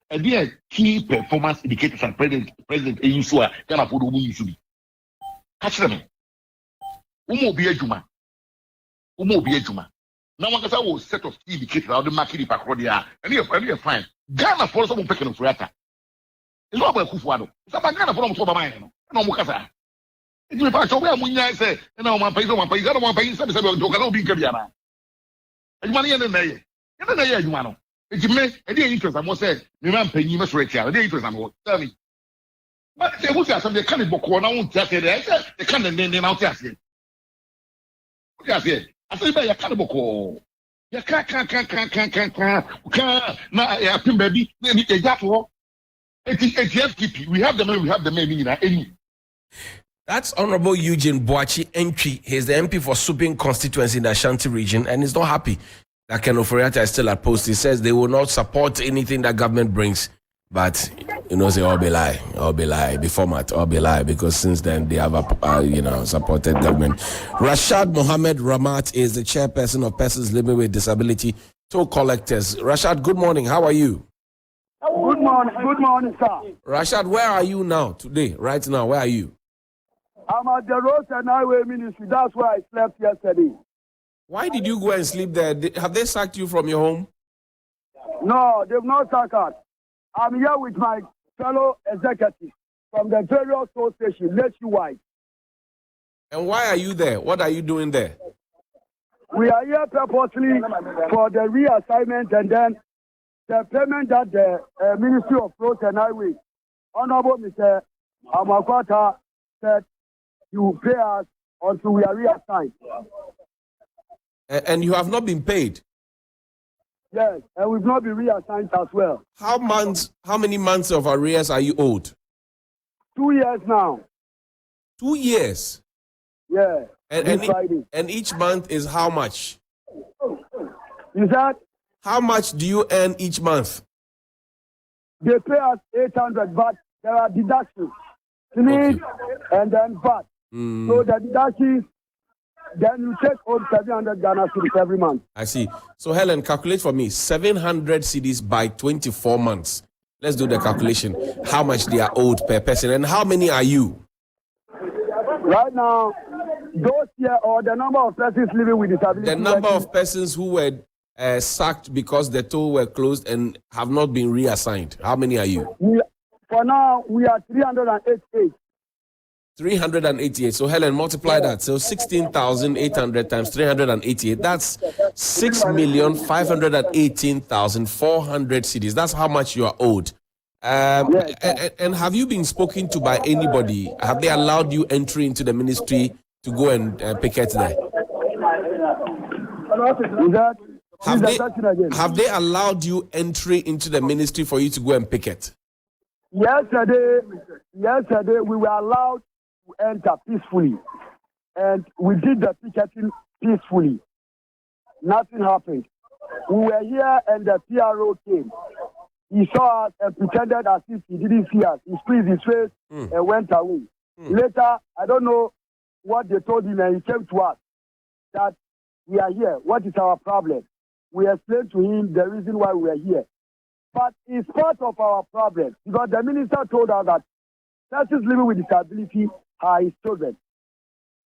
And there key performance indicators and president use Ghana for the woman use be. Catch them. Umo be ejuma. Now one can set of key indicators out the market pacodia. And you're fine. Ghana for some pecking of Frata. It's not about Kufuado. It's about Ghana for some mine. No Mukasa. It's a patch of where Munya say, and now one pays, I don't want to pay some of be Gabiana. And money in the day. In the day, you know. It's me, and the interest I must say, me man pay you must rate the interest I'm going tell me. But they will say something can't book one, I won't just say that. They can't then out just say. Just say, I say, by a cannibal. You can't, now, I think, baby, exactly. It's FTP. We have the men, any. That's Honorable Eugene Boachi Entry. He's the MP for Supin constituency in the Ashanti region, and he's not happy that Ken Ofori-Atta is still at post. He says they will not support anything that government brings. But, say all be lie, be format, all be lie, because since then they have, supported government. Rashad Mohammed Ramat is the chairperson of Persons Living with Disability Toll Collectors. Rashad, good morning. How are you? Good morning, sir. Rashad, where are you now today, right now? Where are you? I'm at the Road and Highway Ministry. That's where I slept yesterday. Why did you go and sleep there? Have they sacked you from your home? No, they've not sacked us. I'm here with my fellow executives from the various toll stations nationwide. And why are you there? What are you doing there? We are here purposely for the reassignment and then the payment that the Ministry of Roads and Highways, Honorable Mr. Amakwata, said he will pay us until we are reassigned. And you have not been paid? Yes, and we've not been reassigned as well. How many months of arrears are you owed? 2 years now. 2 years? Yeah. And each month is how much? Is that? How much do you earn each month? They pay us 800, but there are deductions. Okay. And then VAT. So the deductions, then you take home 700 Ghana cedis every month. I see. So Helen, calculate for me 700 cedis by 24 months. Let's do the calculation. How much they are owed per person, and how many are you? Right now, those here, or the number of persons living with disability. The number of persons who were sacked because the toll were closed and have not been reassigned. How many are you? For now, we are 388. 388. So Helen, multiply that. So 16,800 times 388. That's 6,518,400 cedis. That's how much you are owed. And have you been spoken to by anybody? Have they allowed you entry into the ministry to go and picket there? Have they allowed you entry into the ministry for you to go and picket? Yesterday we were allowed to enter peacefully, and we did the picketing peacefully. Nothing happened. We were here, and the PRO came. He saw us and pretended as if he didn't see us. He squeezed his face and went away. Later, I don't know what they told him, and he came to us that we are here. What is our problem? We explained to him the reason why we are here. But it's part of our problem, because the minister told us that persons living with disability are his children.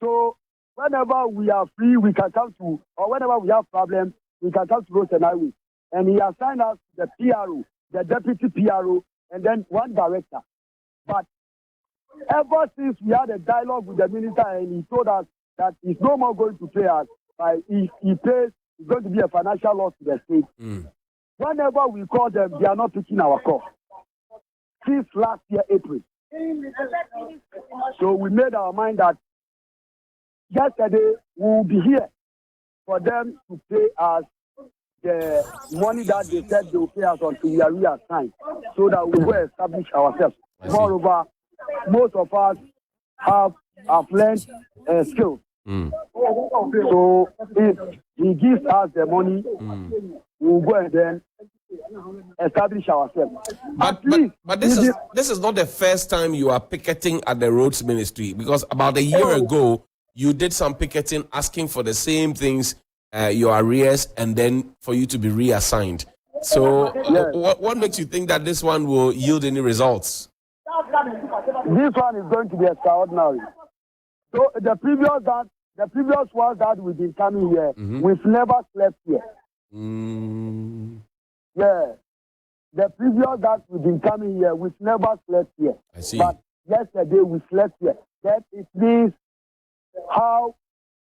So whenever we are free, we can come to, or whenever we have problems, we can come to Roads and Highways. And he assigned us the PRO, the deputy PRO, and then one director. But ever since we had a dialogue with the minister, and he told us that he's no more going to pay us, if he pays, it's going to be a financial loss to the state. Whenever we call them, they are not picking our call. Since last year, April. So we made our mind that yesterday we will be here for them to pay us the money that they said they will pay us until we are reassigned, so that we will establish ourselves. Moreover, most of us have learned skills. So if he gives us the money, we will go and then establish ourselves. But this is not the first time you are picketing at the roads ministry, because about a year ago you did some picketing asking for the same things, your arrears, and then for you to be reassigned. So what makes you think that this one will yield any results? This one is going to be extraordinary. So the previous ones that we've been coming here, we've never slept here. Yeah. The previous that we've been coming here, we've never slept here. I see. But yesterday we slept here. That it means how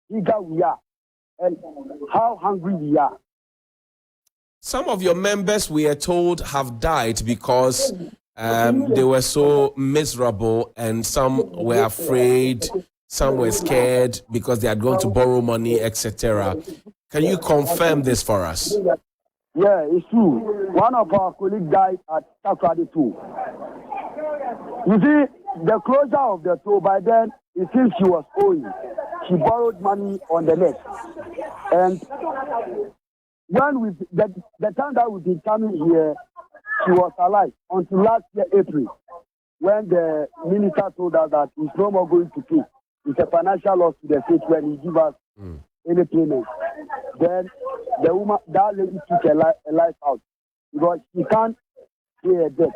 eager we are and how hungry we are. Some of your members, we are told, have died because they were so miserable, and some were afraid, some were scared because they had gone to borrow money, etc. Can you confirm this for us? Yeah, it's true. One of our colleagues died at Takrady too. You see, the closure of the toll, by then, it seems she was owing. She borrowed money on the net. And when the time that we've been coming here, she was alive until last year, April, when the minister told us that he's no more going to pay. It's a financial loss to the state when he gives us any payment. Then the woman, that lady took a life out because she can't pay her debt.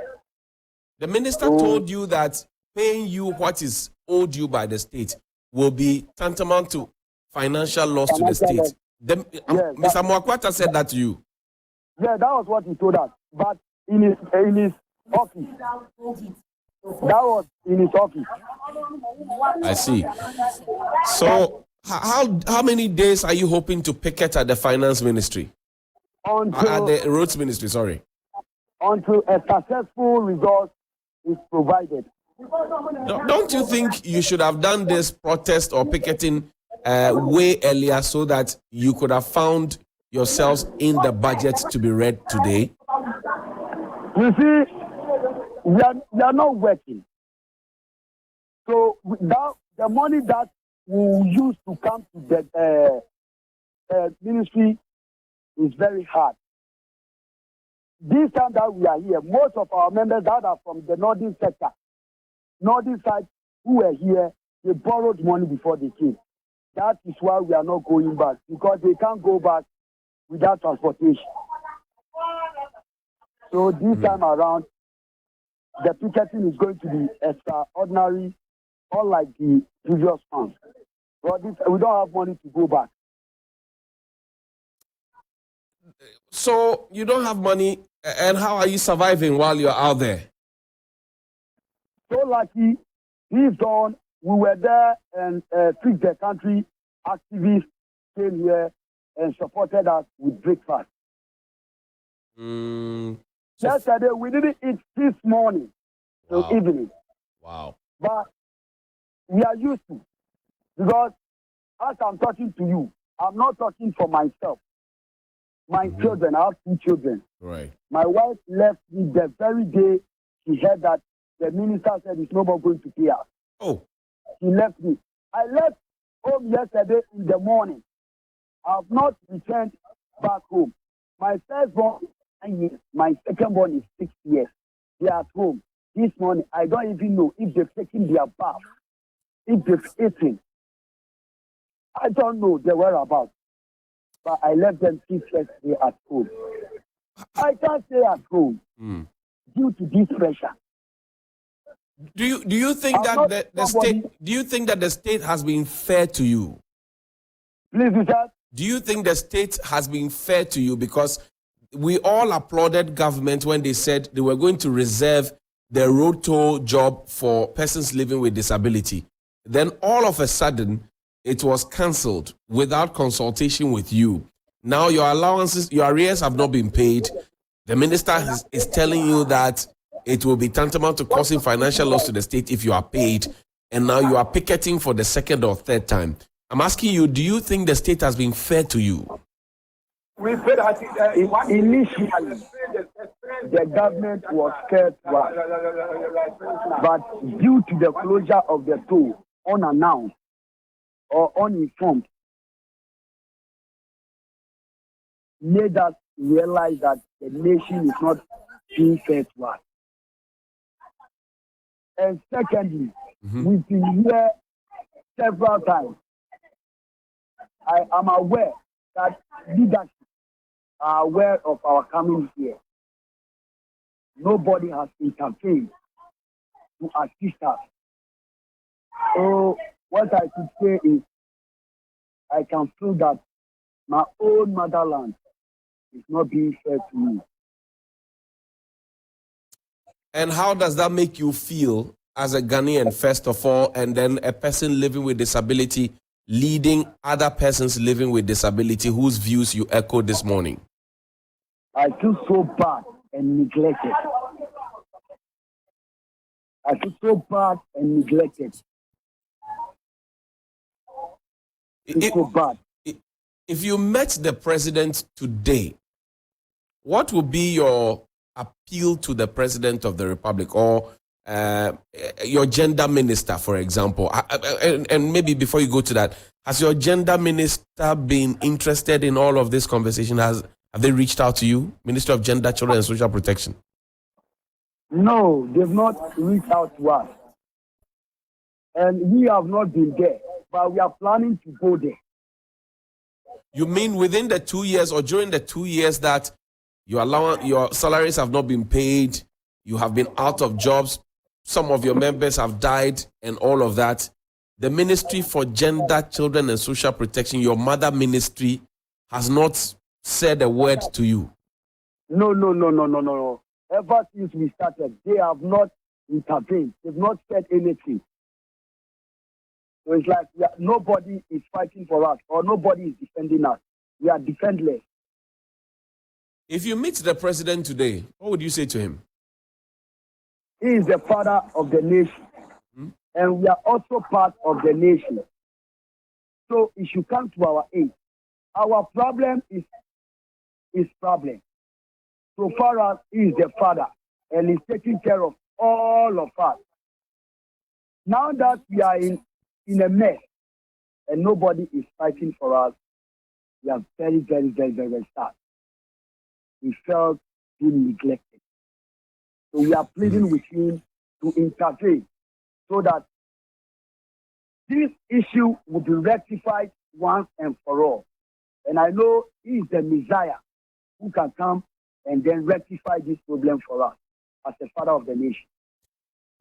The minister told you that paying you what is owed you by the state will be tantamount to financial loss to the state. Mr. Mwakwata said that to you. Yeah, that was what he told us. But in his office, that was in his office. I see. So, how many days are you hoping to picket at the finance ministry? At the roads ministry, sorry. Until a successful result is provided. Don't you think you should have done this protest or picketing way earlier so that you could have found yourselves in the budget to be read today? You see, we are not working. So now the money that we use to come to the ministry is very hard. This time that we are here, most of our members that are from the northern sector, northern side who were here, they borrowed money before they came. That is why we are not going back, because they can't go back without transportation. So this time around, the picketing is going to be extraordinary, unlike the previous ones. But we don't have money to go back. So you don't have money, and how are you surviving while you're out there? So lucky, he's gone. We were there, and Fix the Country activists came here and supported us with breakfast. Yesterday, we didn't eat this morning till evening. Wow. But we are used to, because as I'm talking to you, I'm not talking for myself. My children, I have 2 children. Right. My wife left me the very day she heard that the minister said it's no more going to pay us. Oh. She left me. I left home yesterday in the morning. I have not returned back home. My firstborn is 9 years. My secondborn is 6 years. They are at home. This morning, I don't even know if they've taken their bath, if they've eaten. I don't know their whereabouts. But I left them since yesterday at home. I can't stay at home due to this pressure. Do you think that the state? Do you think that the state has been fair to you? Please, Richard. Do you think the state has been fair to you? Because we all applauded government when they said they were going to reserve the road toll job for persons living with disability. Then all of a sudden, it was cancelled without consultation with you. Now your allowances, your arrears have not been paid. The minister is telling you that it will be tantamount to causing financial loss to the state if you are paid. And now you are picketing for the second or third time. I'm asking you, do you think the state has been fair to you? We said that initially the government was scared to us, but due to the closure of the toll, unannounced or uninformed, made us realize that the nation is not being fair to us. And secondly, we've been here several times. I am aware that leadership are aware of our coming here. Nobody has intervened to assist us. So what I could say is I can feel that my own motherland is not being fair to me. And how does that make you feel as a Ghanaian, first of all, and then a person living with disability leading other persons living with disability whose views you echoed this morning? I feel so bad and neglected. I feel so bad and neglected. It's so bad. If you met the president today, what would be your appeal to the president of the republic or your gender minister, for example? And maybe before you go to that, has your gender minister been interested in all of this conversation? Have they reached out to you, Minister of Gender, Children and Social Protection? No, they've not reached out to us. And we have not been there, but we are planning to go there. You mean within the 2 years or during the 2 years that your salaries have not been paid, you have been out of jobs, some of your members have died and all of that, the Ministry for Gender, Children and Social Protection, your mother ministry, has not said a word to you? No. Ever since we started, they have not intervened. They've not said anything. So it's like nobody is fighting for us or nobody is defending us. We are defenseless. If you meet the president today, what would you say to him? He is the father of the nation. And we are also part of the nation. So it should come to our aid. Our problem is his problem. So far as he is the father and he's taking care of all of us. Now that we are in a mess and nobody is fighting for us, we are very, very, very, very, very sad. We felt being neglected. So we are pleading with him to intervene so that this issue will be rectified once and for all. And I know he is the Messiah who can come and then rectify this problem for us as the father of the nation.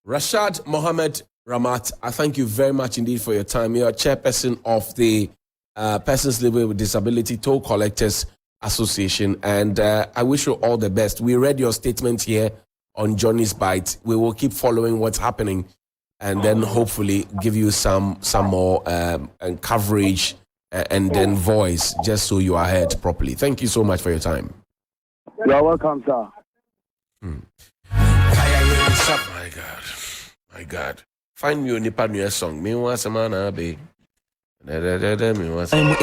Rashad Mohammed Ramat, I thank you very much indeed for your time. You are chairperson of the Persons Living with Disability Toll Collectors Association, and I wish you all the best. We read your statement here on Johnny's Bite. We will keep following what's happening and then hopefully give you some more coverage and then voice just so you are heard properly. Thank you so much for your time. You're welcome, sir. My God. Find me a Nipa New song. Me want some man be. Me want some.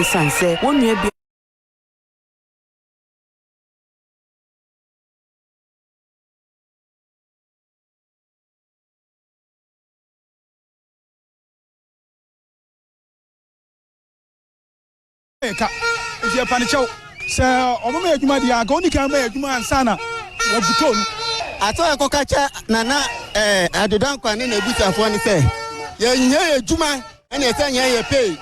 If you're panicho, so Omama Jumadia, go Nikama Juman Wabuton. I saw a cocacha, Nana, I do not quite in a bit of one say. Yeah, Juma, and you say, yeah, pay.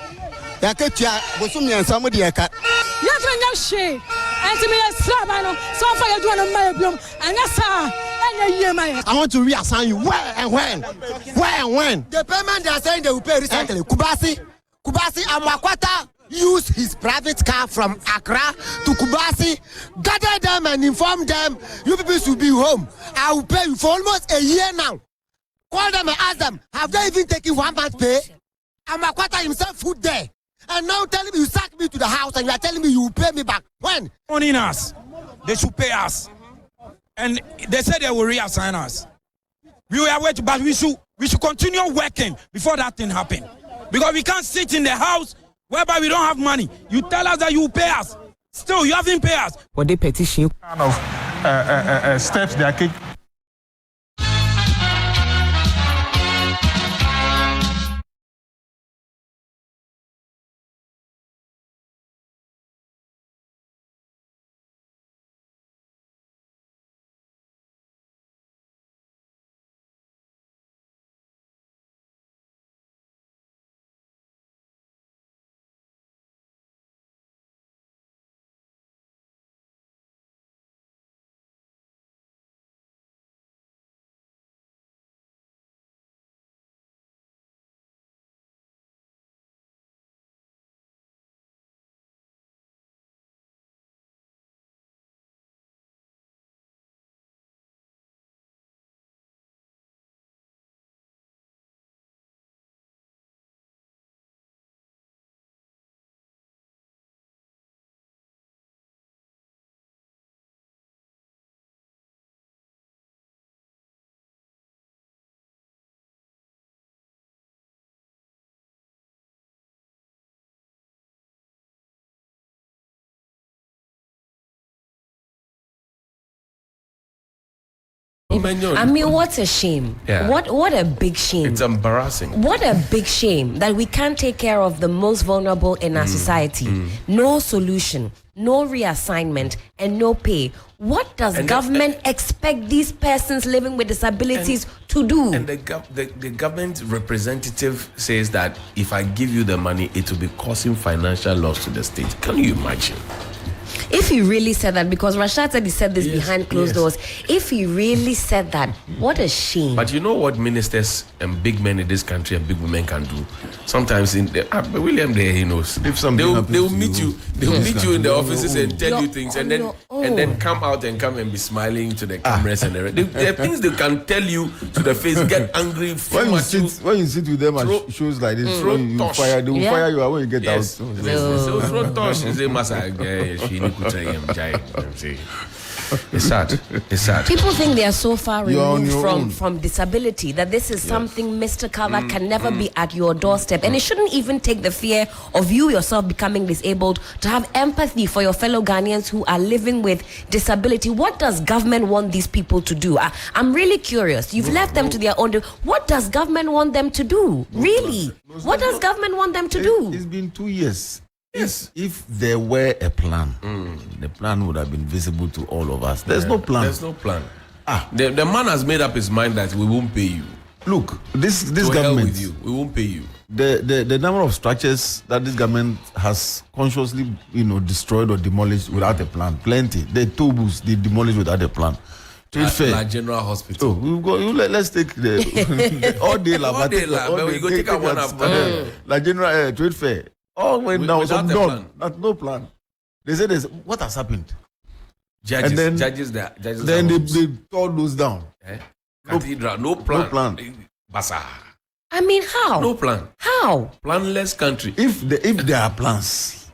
Yaketia, Bosumi and somebody a cat. Yes, when you say, and to me a slab, I know, so far you do on my bloom, and yes, sir, and a year, my. I want to reassign you where and when. Where and when? The payment they are saying they will pay recently. Kubasi Amakwata used his private car from Accra to Kubasi, gather them and inform them, you people should be home. I will pay you for almost a year now. Call them and ask them, have they even taken 1 month pay? Amakwata himself food there. And now telling me you sack me to the house and you are telling me you will pay me back. When? Owning us. They should pay us. And they said they will reassign us. We were waiting, but we should continue working before that thing happen. Because we can't sit in the house whereby we don't have money. You tell us that you will pay us. Still, you haven't paid us. What they petition kind of steps they are taking. I mean, what a shame. Yeah. What a big shame. It's embarrassing. What a big shame that we can't take care of the most vulnerable in our society. No solution, no reassignment, and no pay. What does government expect these persons living with disabilities to do? And the government representative says that if I give you the money, it will be causing financial loss to the state. Can you imagine? If he really said that, because Rashad said he said this behind closed doors, if he really said that, what a shame. But you know what ministers and big men in this country and big women can do? Sometimes William there, he knows. If they will meet you, they will meet you in the offices and tell you things, and then come out and be smiling to the cameras and everything. There are things they can tell you to the face, get angry. When you sit with them at shows like this, when you fire, they will fire you when you get out. So throw tosh and say, "Masa, it's sad. It's sad. People think they are so far removed from disability that this is something mystical that can never be at your doorstep. And it shouldn't even take the fear of you yourself becoming disabled to have empathy for your fellow Ghanaians who are living with disability. What does government want these people to do? I'm really curious. You've left them to their own. What does government want them to do? Really? What does government want them to do? It's been 2 years. Yes. If there were a plan, the plan would have been visible to all of us. There's no plan. There's no plan. The man has made up his mind that we won't pay you. Look, this government, with you. We won't pay you. The number of structures that this government has consciously, destroyed or demolished without a plan, plenty. The tubus they demolished without a plan. Trade fair. Like General Hospital. Let's take the all day lab. We go take one after. Like General Trade fair. All went down. Some done. No plan. They said, what has happened? Judges, then they tore those down. Cathedral, no plan. No plan. Basa. I mean, how? No plan. How? Planless country. If there are plans,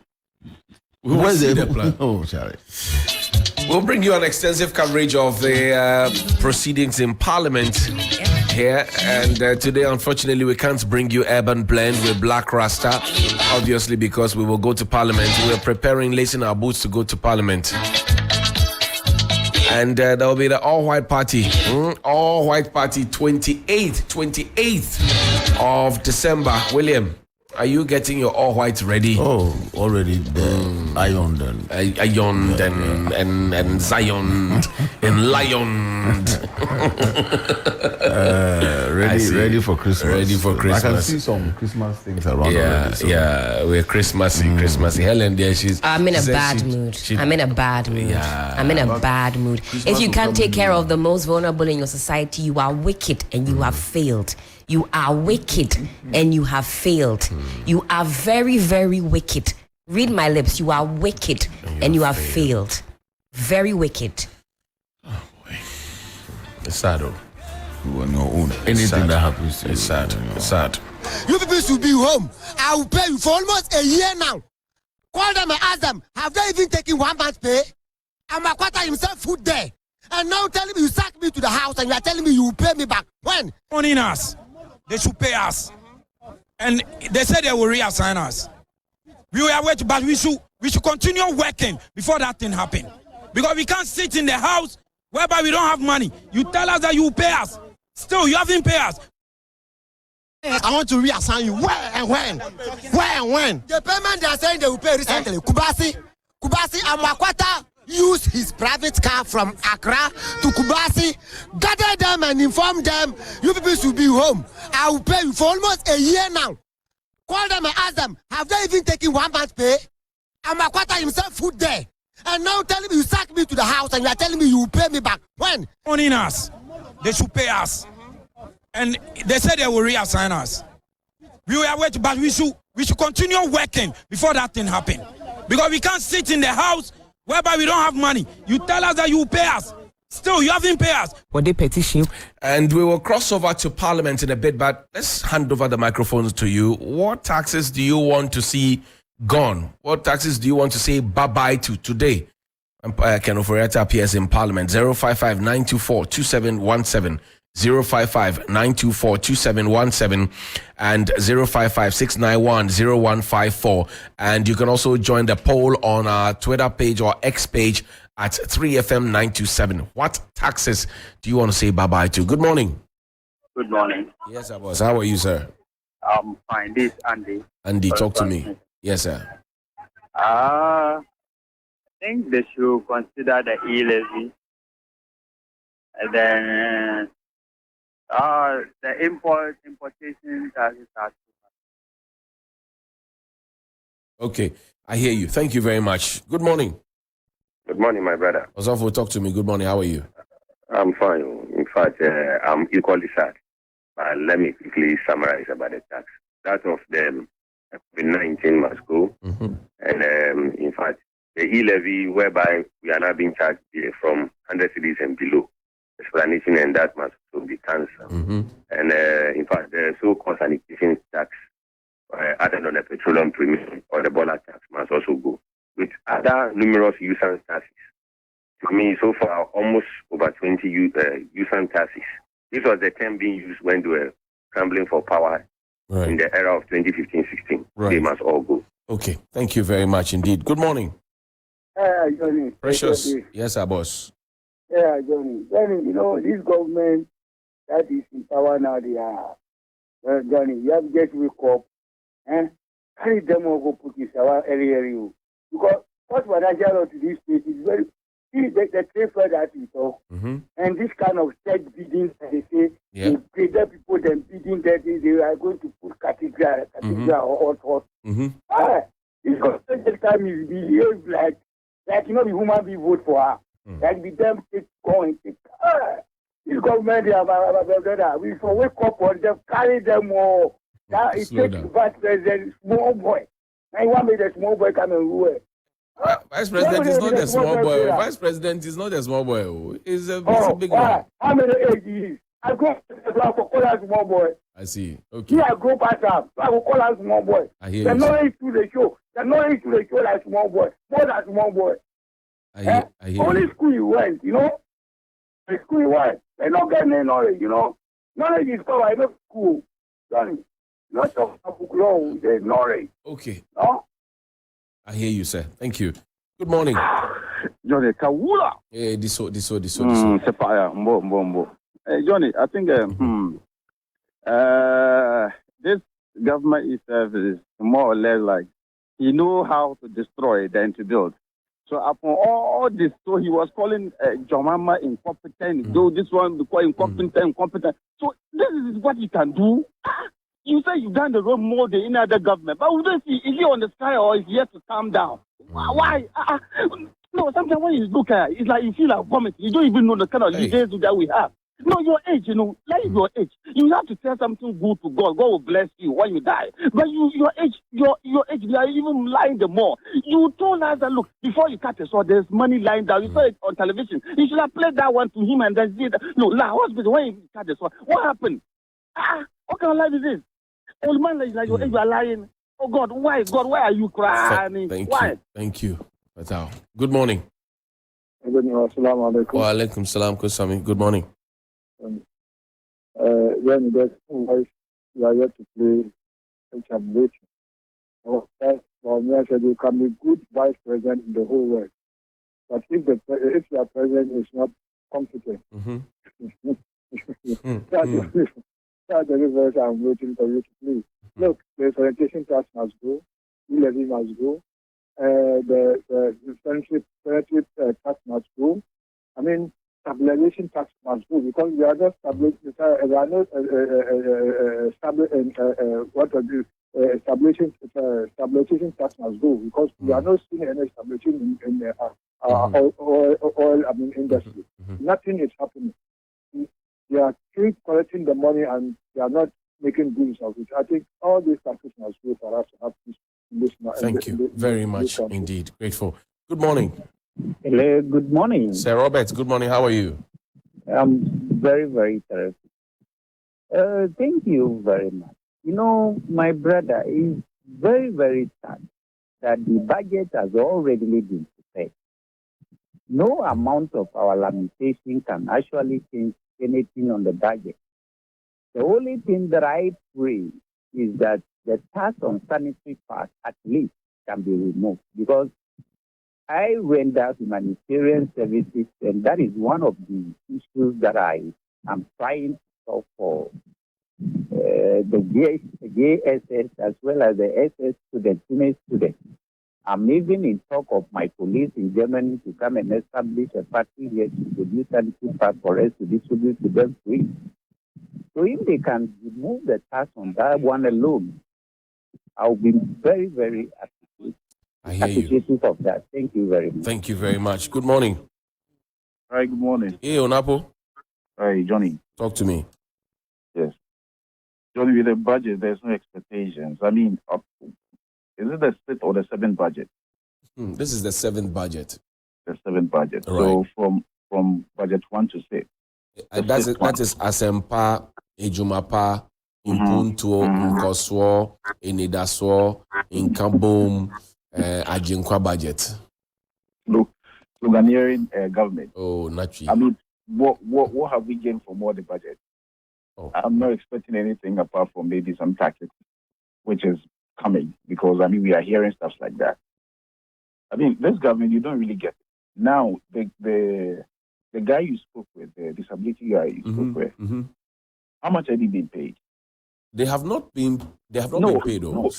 we will see the plan. Oh, Charlie. We'll bring you an extensive coverage of the proceedings in Parliament here. And today, unfortunately, we can't bring you Urban Blend with Black Rasta, obviously, because we will go to Parliament. We're preparing, lacing our boots to go to Parliament. And there will be the all-white party. All-white party, 28th of December. William, are you getting your all-white ready? Oh, already ironed and Zioned and lioned. Ready for Christmas. Ready for Christmas. I can see some Christmas things around. Yeah, we're Christmassy. Helen there, I'm in a bad mood. I'm in a bad mood. Yeah. I'm in a bad mood. If you can't take care of the most vulnerable in your society, you are wicked and you have failed. You are wicked and you have failed. You are very, very wicked. Read my lips. You are wicked and you have failed. Very wicked. Oh boy. It's sad though. You on your own. Anything that happens to you. It's sad. It's sad. You people should be home. I will pay you for almost a year now. Call them and ask them, have they even taken 1 month's pay? Amakwata himself food there. And now telling me you sacked me to the house and you are telling me you will pay me back. When? Owning us. They should pay us. And they said they will reassign us. We were waiting, but we should continue working before that thing happen. Because we can't sit in the house whereby we don't have money. You tell us that you will pay us. Still, you haven't paid us. I want to reassign you. Where and when? Where and when? The payment they are saying they will pay recently. Kubasi Amakwata used his private car from Accra to Kubasi, gather them and inform them, you people should be home. I will pay you for almost a year now. Call them and ask them, have they even taken 1 month's pay? Amakwata himself food there. And now telling me you sacked me to the house and you are telling me you will pay me back. When? Owning us. They should pay us. And they said they will reassign us. We were waiting, but we should continue working before that thing happen. Because we can't sit in the house whereby we don't have money. You tell us that you will pay us. Still, you haven't paid us. For the petition. And we will cross over to Parliament in a bit, but let's hand over the microphones to you. What taxes do you want to see gone? What taxes do you want to say bye-bye to today? Ken Oforiatta appears in Parliament. 055-924-2717. 055-924-2717 and 055-691-0154. And you can also join the poll on our Twitter page or X page at 3FM 927. What taxes do you want to say bye-bye to? Good morning. Good morning. Yes, sir, boss. How are you, sir? I'm fine. This is Andy. Andy, talk to me. Yes, sir. I think they should consider the e-levy. And then the importation taxes are too much. Okay, I hear you. Thank you very much. Good morning. Good morning, my brother. Osofo, talk to me. Good morning. How are you? I'm fine. In fact, I'm equally sad. But let me quickly summarize about the tax. That of the COVID-19 must go. Mm-hmm. And in fact, the e-levy whereby we are now being charged from 100 cities and below. Explanation and that must also be cancelled. Mm-hmm. And in fact, the so-called sanitation tax added on the petroleum premium or the boiler tax must also go. With other numerous use-and taxes. To me, so far, almost over 20 use-and taxes. This was the term being used when they were scrambling for power in the era of 2015-16. Right. They must all go. Okay, thank you very much indeed. Good morning. Johnny. Precious. Yes, sir, boss. Yeah, Johnny. Johnny, you know, this government that is in power now, they are. Johnny, you have to get wake up and carry them or go put this area. Because what financial law to this state is very. See, the trade fair that we talk, and this kind of state bidding, they say, they create people, then bidding that they are going to put cathedral or hot. This government time is behave like you know, the human being vote for her. Like the them take go and take. This government, we for wake up on them, carry them all. That it takes vice president, small boy. I want me the small boy come and rule. Vice President is not a small boy. Vice President is not a small boy. He's a big one. How many age is? I go for call us small boy. I see. Okay. Here I grow past up. I will call us small boy. I hear the you. knowledge to the show. The knowledge to the show like small boy. More than small boy. I hear Only you. school you went, you know. The school you went. They don't get any knowledge, you know. Knowledge is power. I know school. Johnny. Not of book law. There's knowledge. Okay. No? I hear you, sir. Thank you. Good morning. Johnny Kawula. Hey, this. Sepaya, mbo. Johnny, I think this government is more or less like he know how to destroy than to build. So upon all this, so he was calling Jomama incompetent. Though this one be called incompetent. So this is what you can do. You say you've done the road more than any other government, but we don't see, is he on the sky or is he yet to calm down? Why? No, sometimes when you look at it, it's like you feel like vomiting. You don't even know the kind of leaders that we have. No, your age, you know, like your age. You have to tell something good to God. God will bless you when you die. But your age, you are even lying the more. You told us that, look, before you cut it, so there's money lying down. You saw it on television. You should have played that one to him and then see that. Look, hospital, when you cut it, so what happened? What kind of life is this? Old man like your age, you are lying. Oh God, why? God, why are you crying? Why? Thank you. Fatao. Good morning. Good morning. Assalamu alaikum. Wa alaikum salam, Kusami. Good morning. When there's two ways you are yet to play examination. For me, I said you can be good vice president in the whole world. But if your president is not competent, that's the reverse I'm waiting for you to please. Look, the sanitation tax must go, e-levy must go, the friendship tax must go. I mean, stabilization tax must go because we are not establishing stabilization tax must go because we are not seeing any stabilization in oil industry. Nothing is happening. They are still collecting the money and they are not making good of it. I think all these taxes must go for us to have peace in this. Thank you very much indeed. Grateful. Good morning. Hello, good morning. Sir Robert, good morning. How are you? I'm very, very terrific. Thank you very much. You know, my brother is very, very sad that the budget has already been prepared. No amount of our lamentation can actually change anything on the budget. The only thing that I pray is that the tax on sanitary pads at least can be removed because I render humanitarian services, and that is one of the issues that I am trying to solve for the JSS as well as the SS students, female students. I'm even in talk of my colleagues in Germany to come and establish a factory here to produce sanitary pads for us to distribute to them free. So if they can remove the tax on that one alone, I'll be very, very appreciative of that. Thank you very much. Thank you very much. Good morning. Hi, good morning. Hey, Onapo. Hi, Johnny. Talk to me. Yes. Johnny, with the budget, there's no expectations. I mean, is it the 6th or the 7th budget? This is the 7th budget. The 7th budget. Right. So from budget 1 to 6. That is Asempa, Ejumapa, Impuntuo, Nkoswo, Enidaswo, Inkabom, Ajinkwa budget. Look, Ghanaian government. Oh, naturally. I mean, what have we gained from all the budget? Oh. I'm not expecting anything apart from maybe some taxes, which is coming because I mean we are hearing stuff like that. I mean, this government you don't really get it. Now the guy you spoke with, the disability guy you spoke with, how much are they being paid? They have not been been paid. No,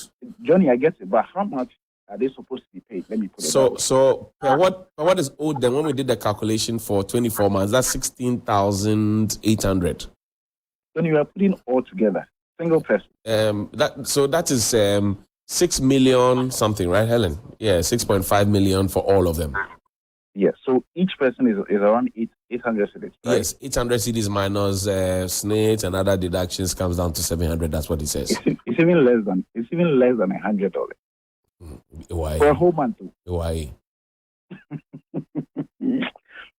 Johnny, I get it, but how much are they supposed to be paid? Let me put it that way. So what is owed them when we did the calculation for 24 months? That's 16,800. Then you are putting all together, single person. That is 6 million something, right, Helen? Yeah, 6.5 million for all of them. Yes. So each person is around 800 cedis. Right? Yes, 800 cedis minus SNAIT and other deductions comes down to 700. That's what he says. It's even less than $100. Why? For a whole month. Why?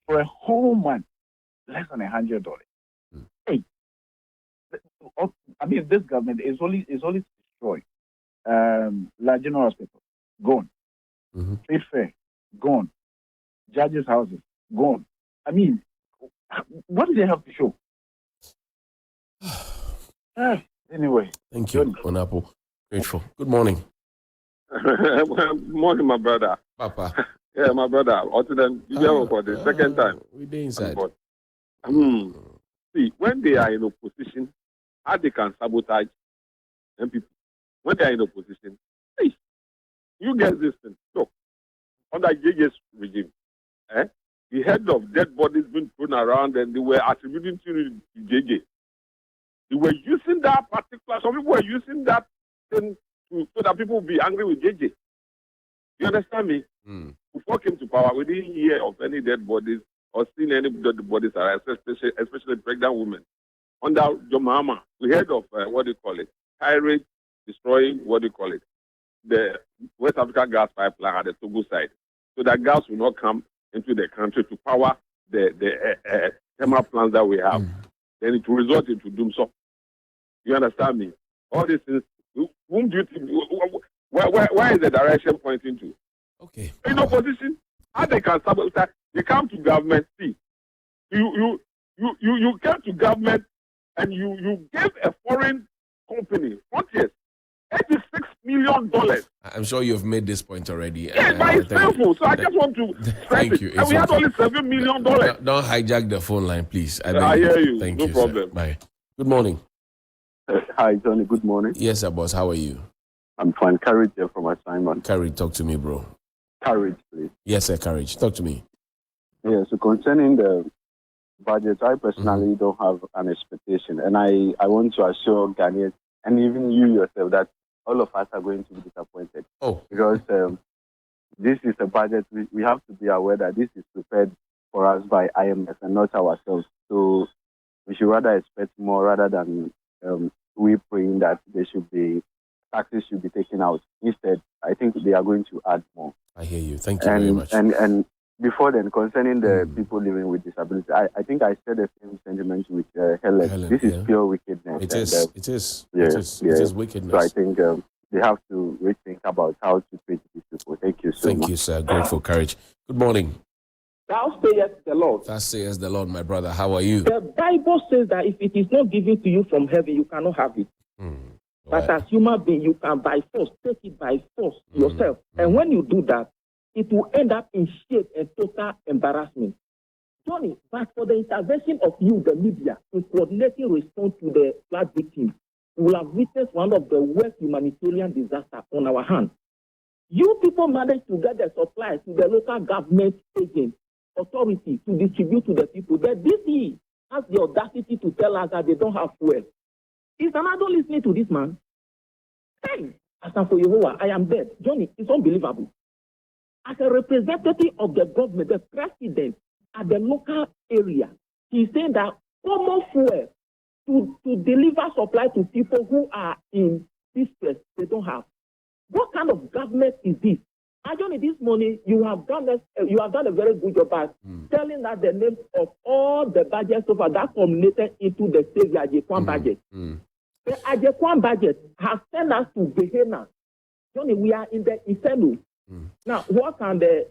For a whole month, less than $100. Hey, I mean, this government is only destroyed. La General Hospital, gone. Trade fair, gone. Judges' houses, gone. I mean, what do they have to show? Anyway. Thank you, Onapo. Grateful. Good morning. Good morning, my brother. Papa. Yeah, my brother. For the second time. We did inside. See, when they are in opposition, how they can sabotage them people. When they are in opposition, hey, you get this thing. Look, under JJ's regime, the head of dead bodies being thrown around and they were attributing to JJ. They were using that particular, some people were using that thing so that people will be angry with JJ. You understand me? Before came to power, we didn't hear of any dead bodies or seen any dead bodies, especially pregnant women. Under John Mahama, we heard of pirates destroying the West African gas pipeline at the Togo side, so that gas will not come into the country to power the thermal plants that we have. Then it will result into doom. So, you understand me? All these things. Whom do you think? Where is the direction pointing to? Okay. In opposition, how they can sabotage? They come to government. See, you came to government and you gave a foreign company $86 million. I'm sure you've made this point already. Yes, but it's painful. So I just want to thank you. And we had only $7 million. Don't hijack the phone line, please. I hear you. Thank no you. problem. Sir. Bye. Good morning. Hi, Johnny. Good morning. Yes, sir, boss. How are you? I'm fine. Courage here from assignment. Courage, talk to me, bro. Courage, please. Yes, sir, Courage. Talk to me. Yeah, so concerning the budget, I personally don't have an expectation. And I want to assure Ghanaians, and even you yourself, that all of us are going to be disappointed. Oh. Because this is a budget, we have to be aware that this is prepared for us by IMF and not ourselves. So we should rather expect more rather than we praying that taxes should be taken out. Instead, I think they are going to add more. I hear you. Thank you very much. And before then, concerning the people living with disability, I think I said the same sentiment with Helen. This is pure wickedness. It is. It is wickedness. So I think they have to rethink about how to treat these people. Thank you so much. Thank you, sir. Grateful, Courage. Good morning. Thou sayest the Lord. Thus says the Lord, my brother. How are you? The Bible says that if it is not given to you from heaven, you cannot have it. But as human being, you can by force take it by force yourself. And when you do that, it will end up in shame and total embarrassment. Johnny, but for the intervention of you, the media, in coordinating response to the flood victims, we will have witnessed one of the worst humanitarian disasters on our hands. You people managed to get the supplies to the local government agents, authority to distribute to the people. The DCE has the audacity to tell us that they don't have fuel. Is Anado listening to this man? Hey, as for Yehovah, I am dead. Johnny, it's unbelievable. As a representative of the government, the president at the local area, he's saying that common fuel to deliver supply to people who are in distress, they don't have. What kind of government is this? Johnny, this morning you have done a very good job at telling us the names of all the budgets so far that culminated into the state Ajekwan budget. The Ajekwan budget has sent us to Gehenna. Johnny, we are in the Inferno. Now, what can the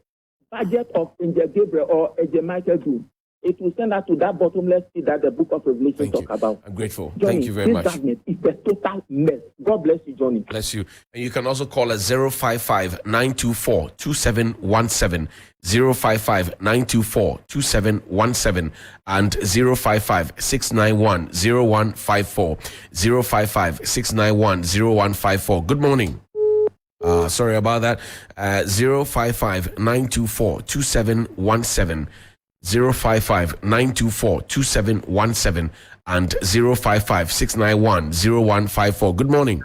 budget of Angel Gabriel or Angel Michael do? It will send us to that bottomless pit that the book of Revelation talk about. I'm grateful. Johnny, Thank you very much. This government is a total mess. God bless you, Johnny. Bless you. And you can also call us 055-924-2717, 055-924-2717, and 055-691-0154, 055-691-0154. Good morning. Sorry about that. 055-924-2717, 055-924-2717, and 055-691-0154. Good morning.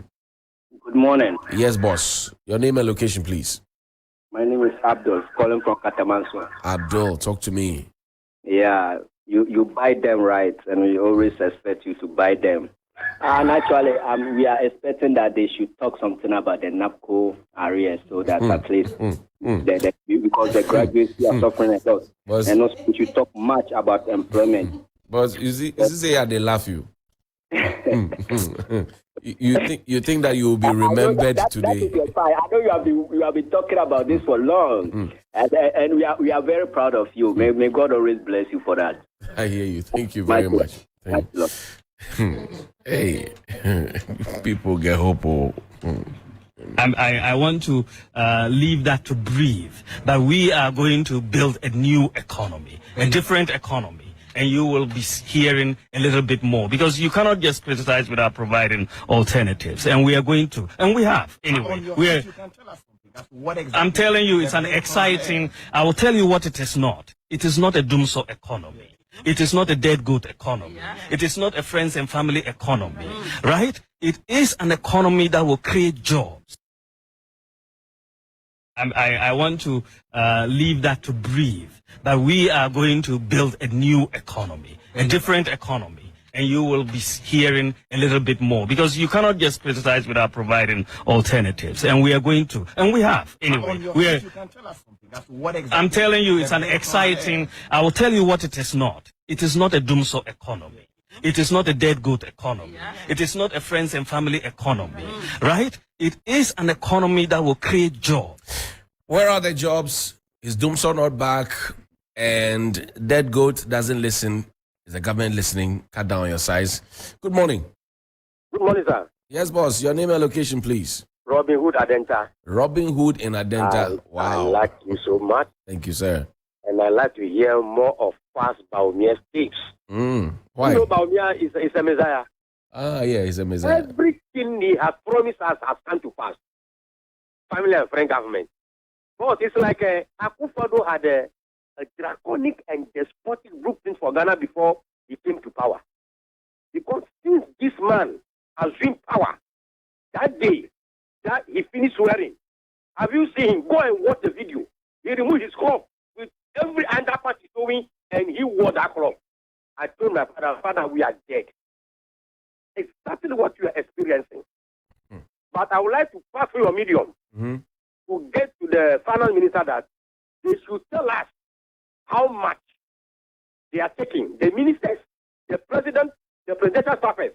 Good morning. Yes, boss. Your name and location, please. My name is Abdul, calling from Katamanso. Abdul, talk to me. Yeah, you buy them right, and we always expect you to buy them. And actually, we are expecting that they should talk something about the NAPCO areas so that at least because the graduates are suffering a lot. And also, we should talk much about employment. But you see how they laugh you. You think that you will be remembered today? That is I know you have been talking about this for long, and we are very proud of you. May God always bless you for that. I hear you. Thank you very much. Thank you. Hey, people get hope. I want to leave that to breathe, that we are going to build a new economy, a different economy, and you will be hearing a little bit more, because you cannot just criticize without providing alternatives, and we are going to, and we have, anyway. I'm telling you, it's an exciting, I will tell you what it is not. It is not a doomsday economy. It is not a dead goat economy. It is not a friends and family economy, right? It is an economy that will create jobs. I want to leave that to breathe, that we are going to build a new economy, a different economy, and you will be hearing a little bit more, because you cannot just criticize without providing alternatives, and we are going to, and we have, anyway. I'm telling you, it's an exciting, I will tell you what it is not. It is not a doomsday economy. It is not a dead goat economy. It is not a friends and family economy, right? It is an economy that will create jobs. Where are the jobs? Is doomsday not back? And dead goat doesn't listen. Is the government listening? Cut down your size. Good morning. Good morning, sir. Yes, boss. Your name and location, please. Robin Hood Adenta. Robin Hood in Adenta. Wow. I like you so much. Thank you, sir. And I like to hear more of past Baumia's tips. Why? You know, Baumia is a Messiah. Ah, yeah, he's a Messiah. Everything he has promised us has come to pass. Family and friend government. But it's like Akufo-Addo had a draconic and despotic blueprint for Ghana before he came to power. Because since this man assumed power, that day that he finished swearing, have you seen him? Go and watch the video. He removed his crop with every underpart showing, and he wore that crop. I told my father, we are dead. Exactly what you are experiencing. But I would like to pass through your medium to get to the finance minister that they should tell us how much they are taking, the ministers, the president, the presidential staffers.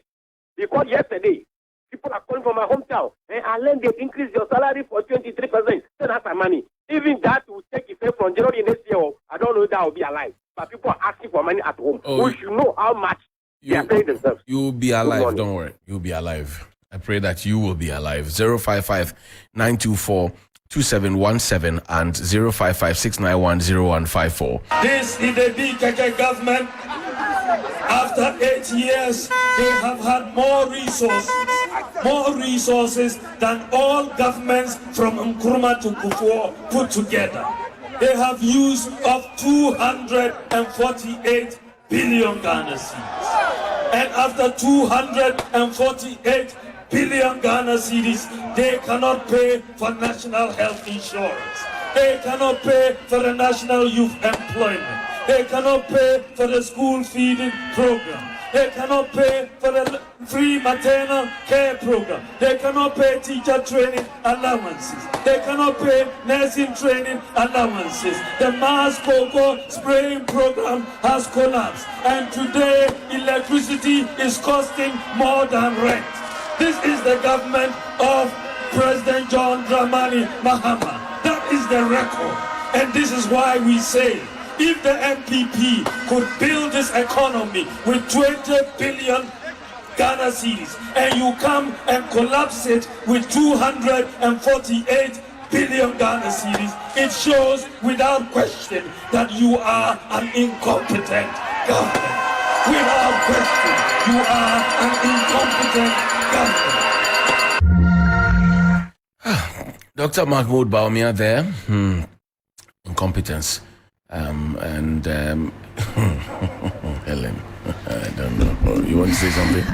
Because yesterday, people are calling from my hometown, and I learned they increased your salary for 23%. Send us some money. Even that will take effect from January next year. I don't know if that will be alive. But people are asking for money at home. We should know how much they are paying themselves. You will be alive. Don't worry. You'll be alive. I pray that you will be alive. 055-924 2717 and 0556910154. This is the DKK government. After 8 years, they have had more resources than all governments from Nkrumah to Kufuor put together. They have used up 248 billion Ghana cedis. And after 248 billion Ghana cedis, they cannot pay for national health insurance. They cannot pay for the national youth employment. They cannot pay for the school feeding program. They cannot pay for the free maternal care program. They cannot pay teacher training allowances. They cannot pay nursing training allowances. The mass cocoa spraying program has collapsed. And today, electricity is costing more than rent. This is the government of President John Dramani Mahama. That is the record. And this is why we say, if the MPP could build this economy with 20 billion Ghana cedis, and you come and collapse it with 248 billion Ghana cedis, it shows without question that you are an incompetent government. Without question, you are an incompetent government. Dr. Mahmoud Baumia there. Incompetence. Helen, I don't know. You want to say something?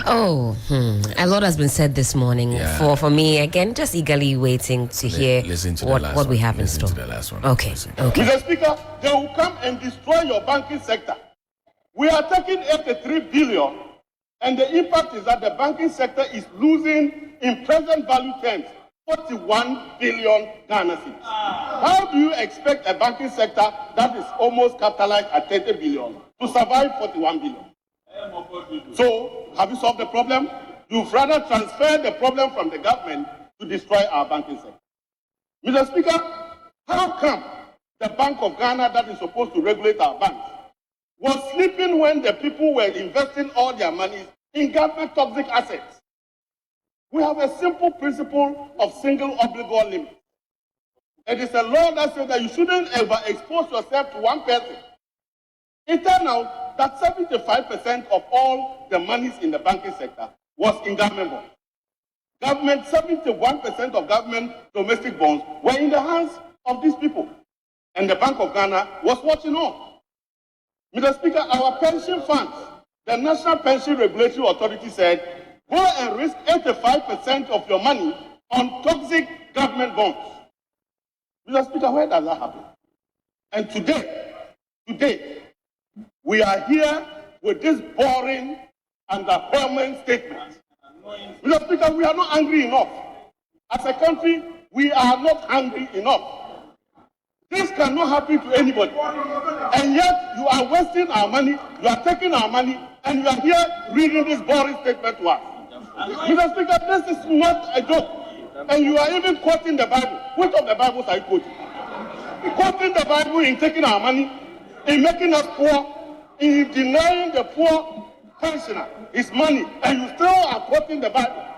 A lot has been said this morning. Yeah. For me, again, just eagerly waiting to hear what we have in store. Listen to the last one. Okay. Mr. Speaker, they will come and destroy your banking sector. We are taking 83 billion, and the impact is that the banking sector is losing, in present value terms, 41 billion Ghana cedis. How do you expect a banking sector that is almost capitalized at 30 billion to survive 41 billion? So, have you solved the problem? You've rather transferred the problem from the government to destroy our banking sector. Mr. Speaker, how come the Bank of Ghana, that is supposed to regulate our banks, was sleeping when the people were investing all their money in government toxic assets? We have a simple principle of single obligor limit. It is a law that says that you shouldn't ever expose yourself to one person. It turned out that 75% of all the monies in the banking sector was in government bonds. 71% of government domestic bonds were in the hands of these people. And the Bank of Ghana was watching on. Mr. Speaker, our pension funds, the National Pension Regulatory Authority said, go and risk 85% of your money on toxic government bonds. Mr. Speaker, where does that happen? And today, we are here with this boring and underwhelming statement. Mr. Speaker, we are not angry enough. As a country, we are not hungry enough. This cannot happen to anybody. And yet, you are wasting our money, you are taking our money, and you are here reading this boring statement to us. Mr. Speaker, this is not a joke. And you are even quoting the Bible. Which of the Bibles are you quoting? Quoting the Bible in taking our money, in making us poor, in denying the poor pensioner his money, and you still are quoting the Bible.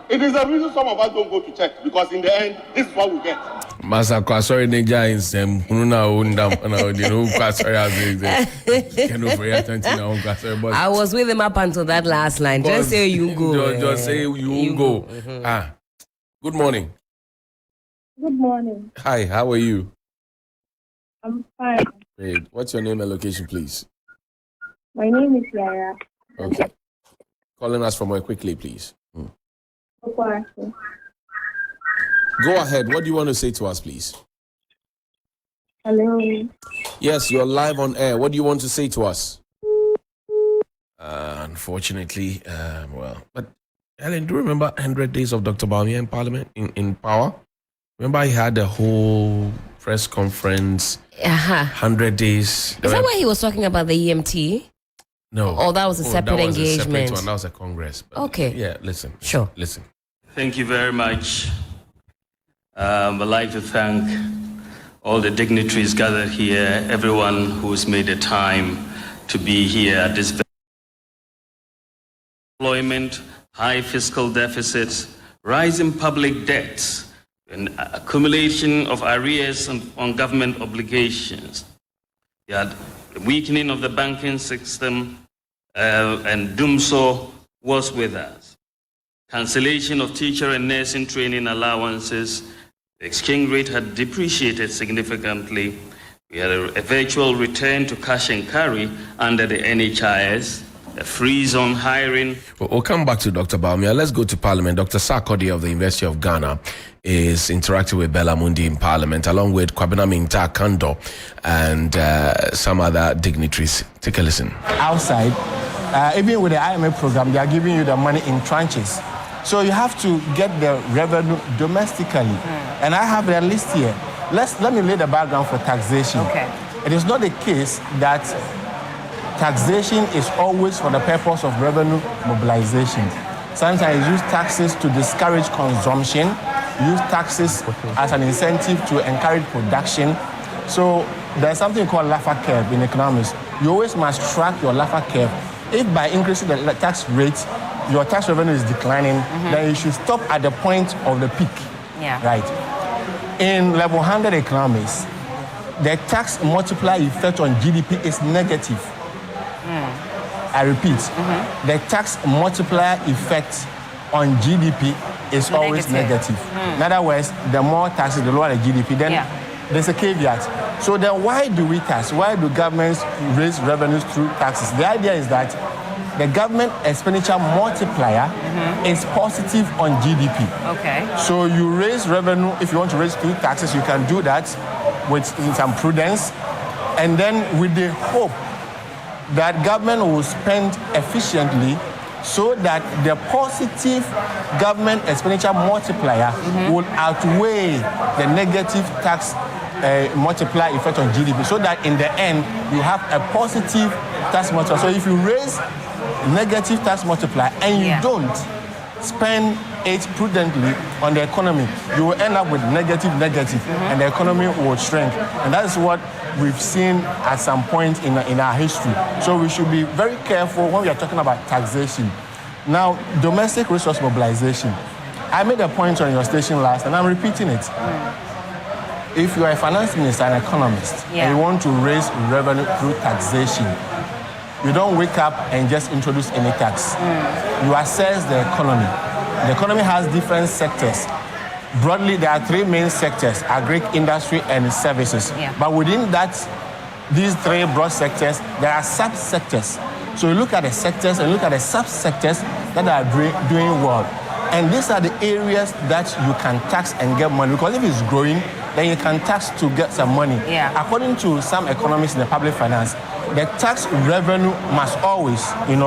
It is the reason some of us don't go to church, because in the end, this is what we get. Master Kwasori Neja in Sem, I was with him up until that last line. Just say you go. Just say you go. Good morning. Good morning. Hi, how are you? I'm fine. Great. What's your name and location, please? My name is Yara. Okay. Calling us from where quickly, please. Go ahead. What do you want to say to us, please? Hello. Yes, you're live on air. What do you want to say to us? Unfortunately, but Helen, do you remember 100 days of Dr. Baumia in Parliament, in power? Remember he had a whole press conference, 100 days. Is that why he was talking about the EMT? No. Oh, that was a separate engagement. That was a congress. Okay. Yeah, listen. Sure. Listen. Thank you very much. I'd like to thank all the dignitaries gathered here, everyone who's made the time to be here at this employment, high fiscal deficits, rising public debts, an accumulation of arrears on government obligations. You had the weakening of the banking system, and Dumso was with us. Cancellation of teacher and nursing training allowances. The exchange rate had depreciated significantly. We had a virtual return to cash and carry under the NHIS, a freeze on hiring. We'll come back to Dr. Baumia. Let's go to Parliament. Dr. Sarkodie of the University of Ghana is interacting with Bella Mundi in Parliament, along with Kwabena Mingta Kando and some other dignitaries. Take a listen. Outside, even with the IMF program, they are giving you the money in tranches. So you have to get the revenue domestically. And I have a list here. Let me lay the background for taxation. Okay. It is not the case that taxation is always for the purpose of revenue mobilization. Sometimes you use taxes to discourage consumption, use taxes as an incentive to encourage production. So there's something called Laffer curve in economics. You always must track your Laffer curve. If by increasing the tax rate, your tax revenue is declining, then you should stop at the point of the peak. Yeah. Right. In level 100 economics, the tax multiplier effect on GDP is negative. I repeat, the tax multiplier effect on GDP is always negative. In other words, the more taxes, the lower the GDP. Then there's a caveat. So then why do we tax? Why do governments raise revenues through taxes? The idea is that the government expenditure multiplier is positive on GDP. Okay. So you raise revenue, if you want to raise through taxes, you can do that with some prudence. And then with the hope that government will spend efficiently so that the positive government expenditure multiplier will outweigh the negative tax multiplier effect on GDP, so that in the end you have a positive tax multiplier. So if you raise negative tax multiplier and you don't spend it prudently on the economy, you will end up with negative, and the economy will shrink. And that is what we've seen at some point in our history. So we should be very careful when we are talking about taxation. Now, domestic resource mobilization. I made a point on your station last, and I'm repeating it. If you are a finance minister and economist, and you want to raise revenue through taxation, you don't wake up and just introduce any tax. You assess the economy. The economy has different sectors. Broadly, there are three main sectors: agri, industry, and services. But within that, these three broad sectors, there are sub-sectors. So you look at the sectors and look at the sub-sectors that are doing well. And these are the areas that you can tax and get money. Because if it's growing, then you can tax to get some money. According to some economists in the public finance, the tax revenue must always, on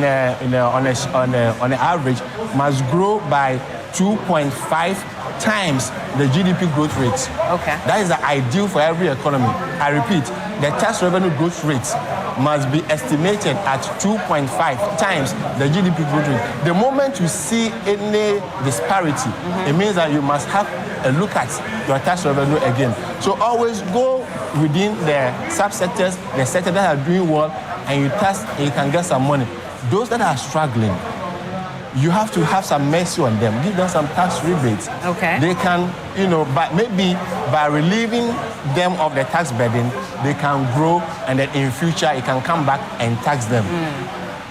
the average, must grow by 2.5 times the GDP growth rate. Okay. That is the ideal for every economy. I repeat, the tax revenue growth rate must be estimated at 2.5 times the GDP growth rate. The moment you see any disparity, it means that you must have a look at your tax revenue again. So always go within the subsectors, the sectors that are doing well, and you tax and you can get some money. Those that are struggling, you have to have some mercy on them. Give them some tax rebates. Okay. They can, maybe by relieving them of the tax burden, they can grow, and then in future, you can come back and tax them.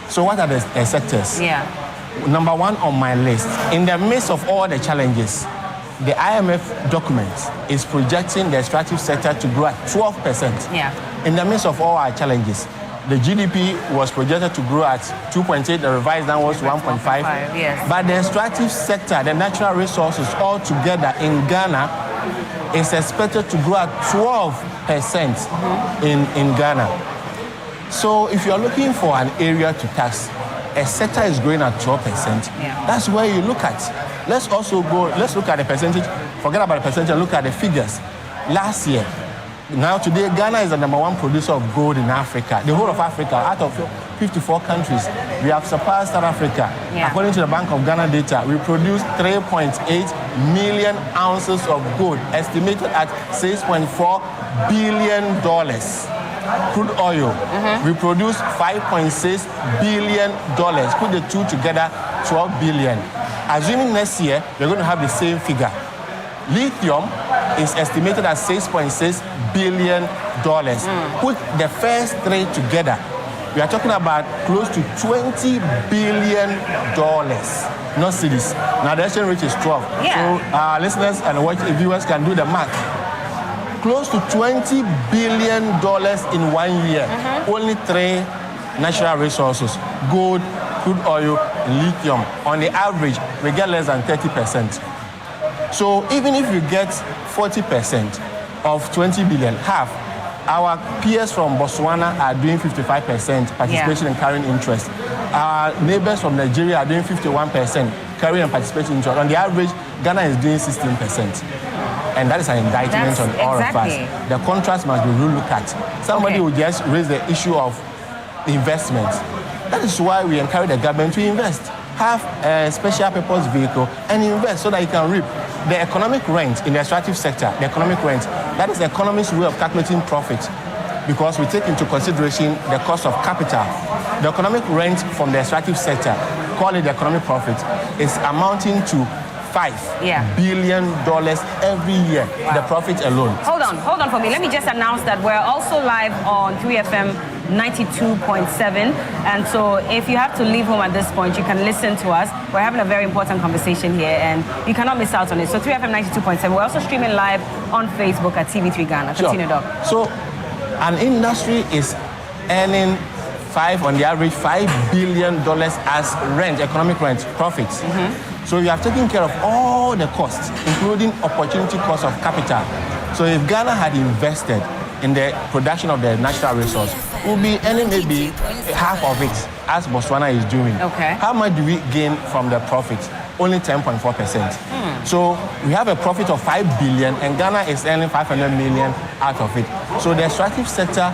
So what are the sectors? Number one on my list, in the midst of all the challenges, the IMF document is projecting the extractive sector to grow at 12%. In the midst of all our challenges, the GDP was projected to grow at 2.8, the revised downwards to 1.5. But the extractive sector, the natural resources altogether in Ghana is expected to grow at 12% in Ghana. So if you're looking for an area to tax, a sector is growing at 12%. That's where you look at. Let's look at the percentage, forget about the percentage, look at the figures. Last year, now today, Ghana is the number one producer of gold in Africa. The whole of Africa, out of 54 countries, we have surpassed South Africa. According to the Bank of Ghana data, we produced 3.8 million ounces of gold, estimated at $6.4 billion. Crude oil, we produced $5.6 billion. Put the two together, $12 billion. Assuming next year, we're going to have the same figure. Lithium is estimated at $6.6 billion. Put the first three together, we are talking about close to $20 billion, not cedis. Now the exchange rate is 12. Yeah. So our listeners and viewers can do the math. Close to $20 billion in 1 year. Only three natural resources: gold, crude oil, lithium. On the average, we get less than 30%. So even if you get 40% of 20 billion, half, our peers from Botswana are doing 55% participation and carrying interest. Our neighbors from Nigeria are doing 51% carrying and participating interest. On the average, Ghana is doing 16%. And that is an indictment on all of us. The contrast must be looked at. Somebody will just raise the issue of investment. That is why we encourage the government to invest. Have a special purpose vehicle and invest so that you can reap. The economic rent in the extractive sector, the economic rent, that is the economist's way of calculating profit, because we take into consideration the cost of capital. The economic rent from the extractive sector, call it the economic profit, is amounting to $5 billion every year, the profit alone. Hold on for me. Let me just announce that we're also live on 3FM 92.7. And so if you have to leave home at this point, you can listen to us. We're having a very important conversation here and you cannot miss out on it. So 3FM 92.7. We're also streaming live on Facebook at TV3 Ghana. Continue, Doc. So an industry is earning on the average $5 billion as rent, economic rent, profits. So you have taken care of all the costs, including opportunity cost of capital. So if Ghana had invested in the production of the natural resource, we'll be earning maybe half of it, as Botswana is doing. How much do we gain from the profit? Only 10.4%. So we have a profit of $5 billion, and Ghana is earning $500 million out of it. So the extractive sector,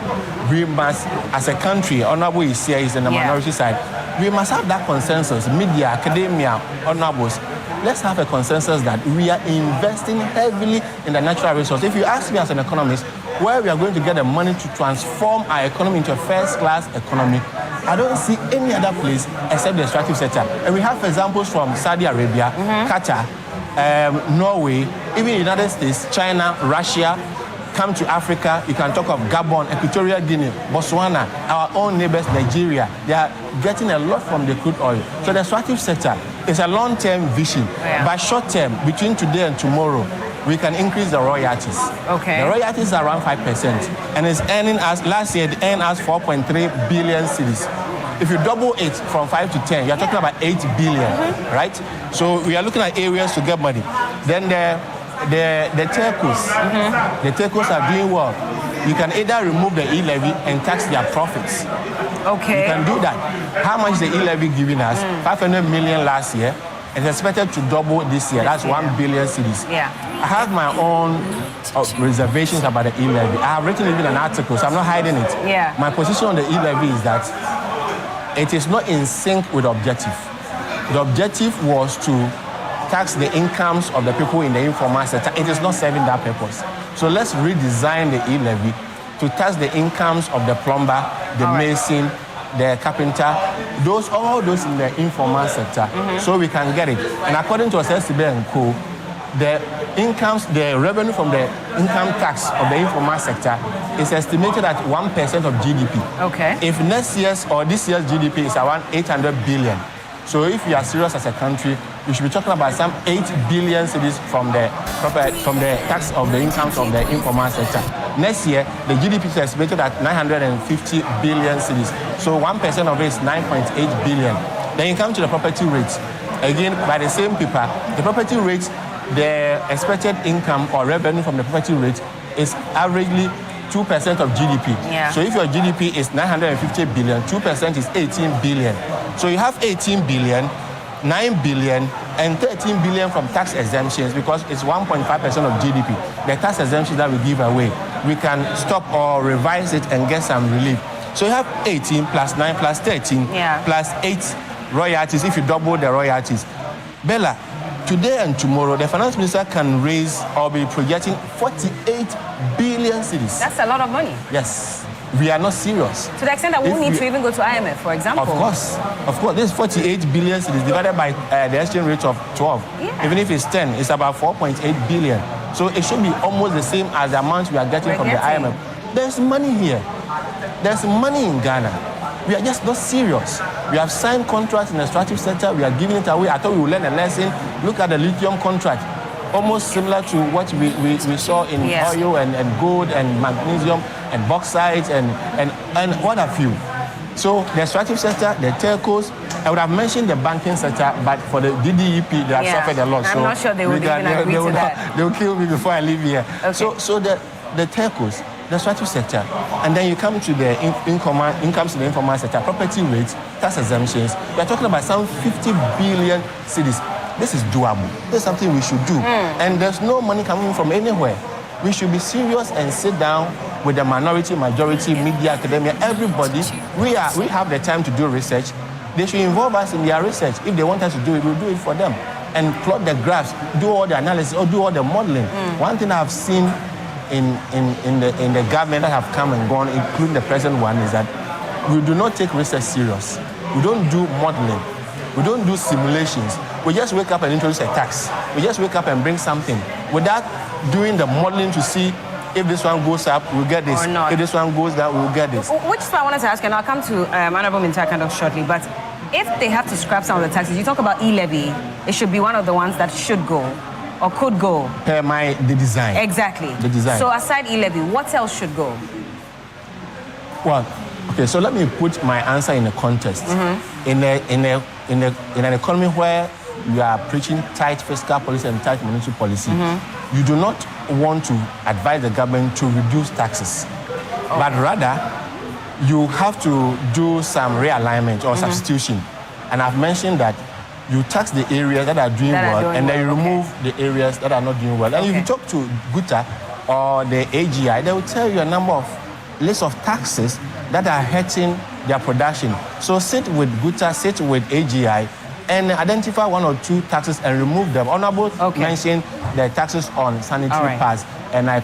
we must, as a country, Honorable is here, is in the minority side, we must have that consensus, media, academia, honorables. Let's have a consensus that we are investing heavily in the natural resource. If you ask me as an economist, where we are going to get the money to transform our economy into a first-class economy, I don't see any other place except the extractive sector. And we have examples from Saudi Arabia, Qatar, Norway, even the United States, China, Russia. Come to Africa, you can talk of Gabon, Equatorial Guinea, Botswana, our own neighbors, Nigeria. They are getting a lot from the crude oil. So the extractive sector is a long-term vision. But short-term, between today and tomorrow, we can increase the royalties. The royalties are around 5%. And it's earning us, last year, it earned us 4.3 billion cedis. If you double it from 5 to 10, you're talking about 8 billion, right? So we are looking at areas to get money. Then the telcos are doing well. You can either remove the e-levy and tax their profits. You can do that. How much is the e-levy giving us? 500 million last year. It's expected to double this year. That's 1 billion cedis. I have my own reservations about the e-levy. I have written even an article, so I'm not hiding it. My position on the e-levy is that it is not in sync with the objective. The objective was to tax the incomes of the people in the informal sector. It is not serving that purpose. So let's redesign the e-levy to tax the incomes of the plumber, the mason, the carpenter, all those in the informal sector, so we can get it. And according to SSB and Co., the incomes, the revenue from the income tax of the informal sector is estimated at 1% of GDP. If next year's or this year's GDP is around 800 billion, so if you are serious as a country, you should be talking about some 8 billion cedis from the tax of the incomes of the informal sector. Next year, the GDP is estimated at 950 billion cedis. So 1% of it is 9.8 billion. Then you come to the property rates. Again, by the same paper, the property rates, the expected income or revenue from the property rate is averagely 2% of GDP. So if your GDP is 950 billion, 2% is 18 billion. So you have 18 billion, 9 billion, and 13 billion from tax exemptions because it's 1.5% of GDP. The tax exemptions that we give away, we can stop or revise it and get some relief. So you have 18 plus 9 plus 13 plus 8 royalties if you double the royalties. Bella, today and tomorrow, the finance minister can raise or be projecting 48 billion cedis. That's a lot of money. Yes. we are not serious. To the extent that we won't need to even go to IMF, for example. Of course. This is 48 billion cities divided by the exchange rate of 12. Yeah. Even if it's 10, it's about 4.8 billion. So it should be almost the same as the amount we are getting from the IMF. There's money here. There's money in Ghana. We are just not serious. We have signed contracts in the extractive sector. We are giving it away. I thought we would learn a lesson. Look at the lithium contract. Almost similar to what we saw in oil and gold and magnesium and bauxite and what have you. So the extractive sector, the telcos, I would have mentioned the banking sector, but for the DDEP, they have suffered a lot. I'm not sure they would even agree to that. They will kill me before I leave here. Okay. So the telcos, the extractive sector, and then you come to the incomes to the informal sector, property rates, tax exemptions. We are talking about some 50 billion cedis. This is doable. This is something we should do. And there's no money coming from anywhere. We should be serious and sit down with the minority, majority, media, academia, everybody. We have the time to do research. They should involve us in their research. If they want us to do it, we'll do it for them. And plot the graphs, do all the analysis, or do all the modeling. One thing I've seen in the government that have come and gone, including the present one, is that we do not take research serious. We don't do modeling. We don't do simulations. We just wake up and introduce a tax. We just wake up and bring something without doing the modeling to see if this one goes up, we'll get this. If this one goes down, we'll get this. Which is what I wanted to ask, and I'll come to Honorable Mintakando shortly, but if they have to scrap some of the taxes, you talk about e-levy, it should be one of the ones that should go or could go. The design. Exactly. The design. So aside e-levy, what else should go? Well, okay, so let me put my answer in a context. In an economy where you are preaching tight fiscal policy and tight monetary policy, you do not want to advise the government to reduce taxes, but rather you have to do some realignment or substitution. And I've mentioned that you tax the areas that are doing well, and then you remove the areas that are not doing well. And if you talk to GUTA or the AGI, they will tell you a number of lists of taxes that are hurting their production. So sit with GUTA, sit with AGI, and identify one or two taxes and remove them. Honorable mentioned the taxes on sanitary pads, and I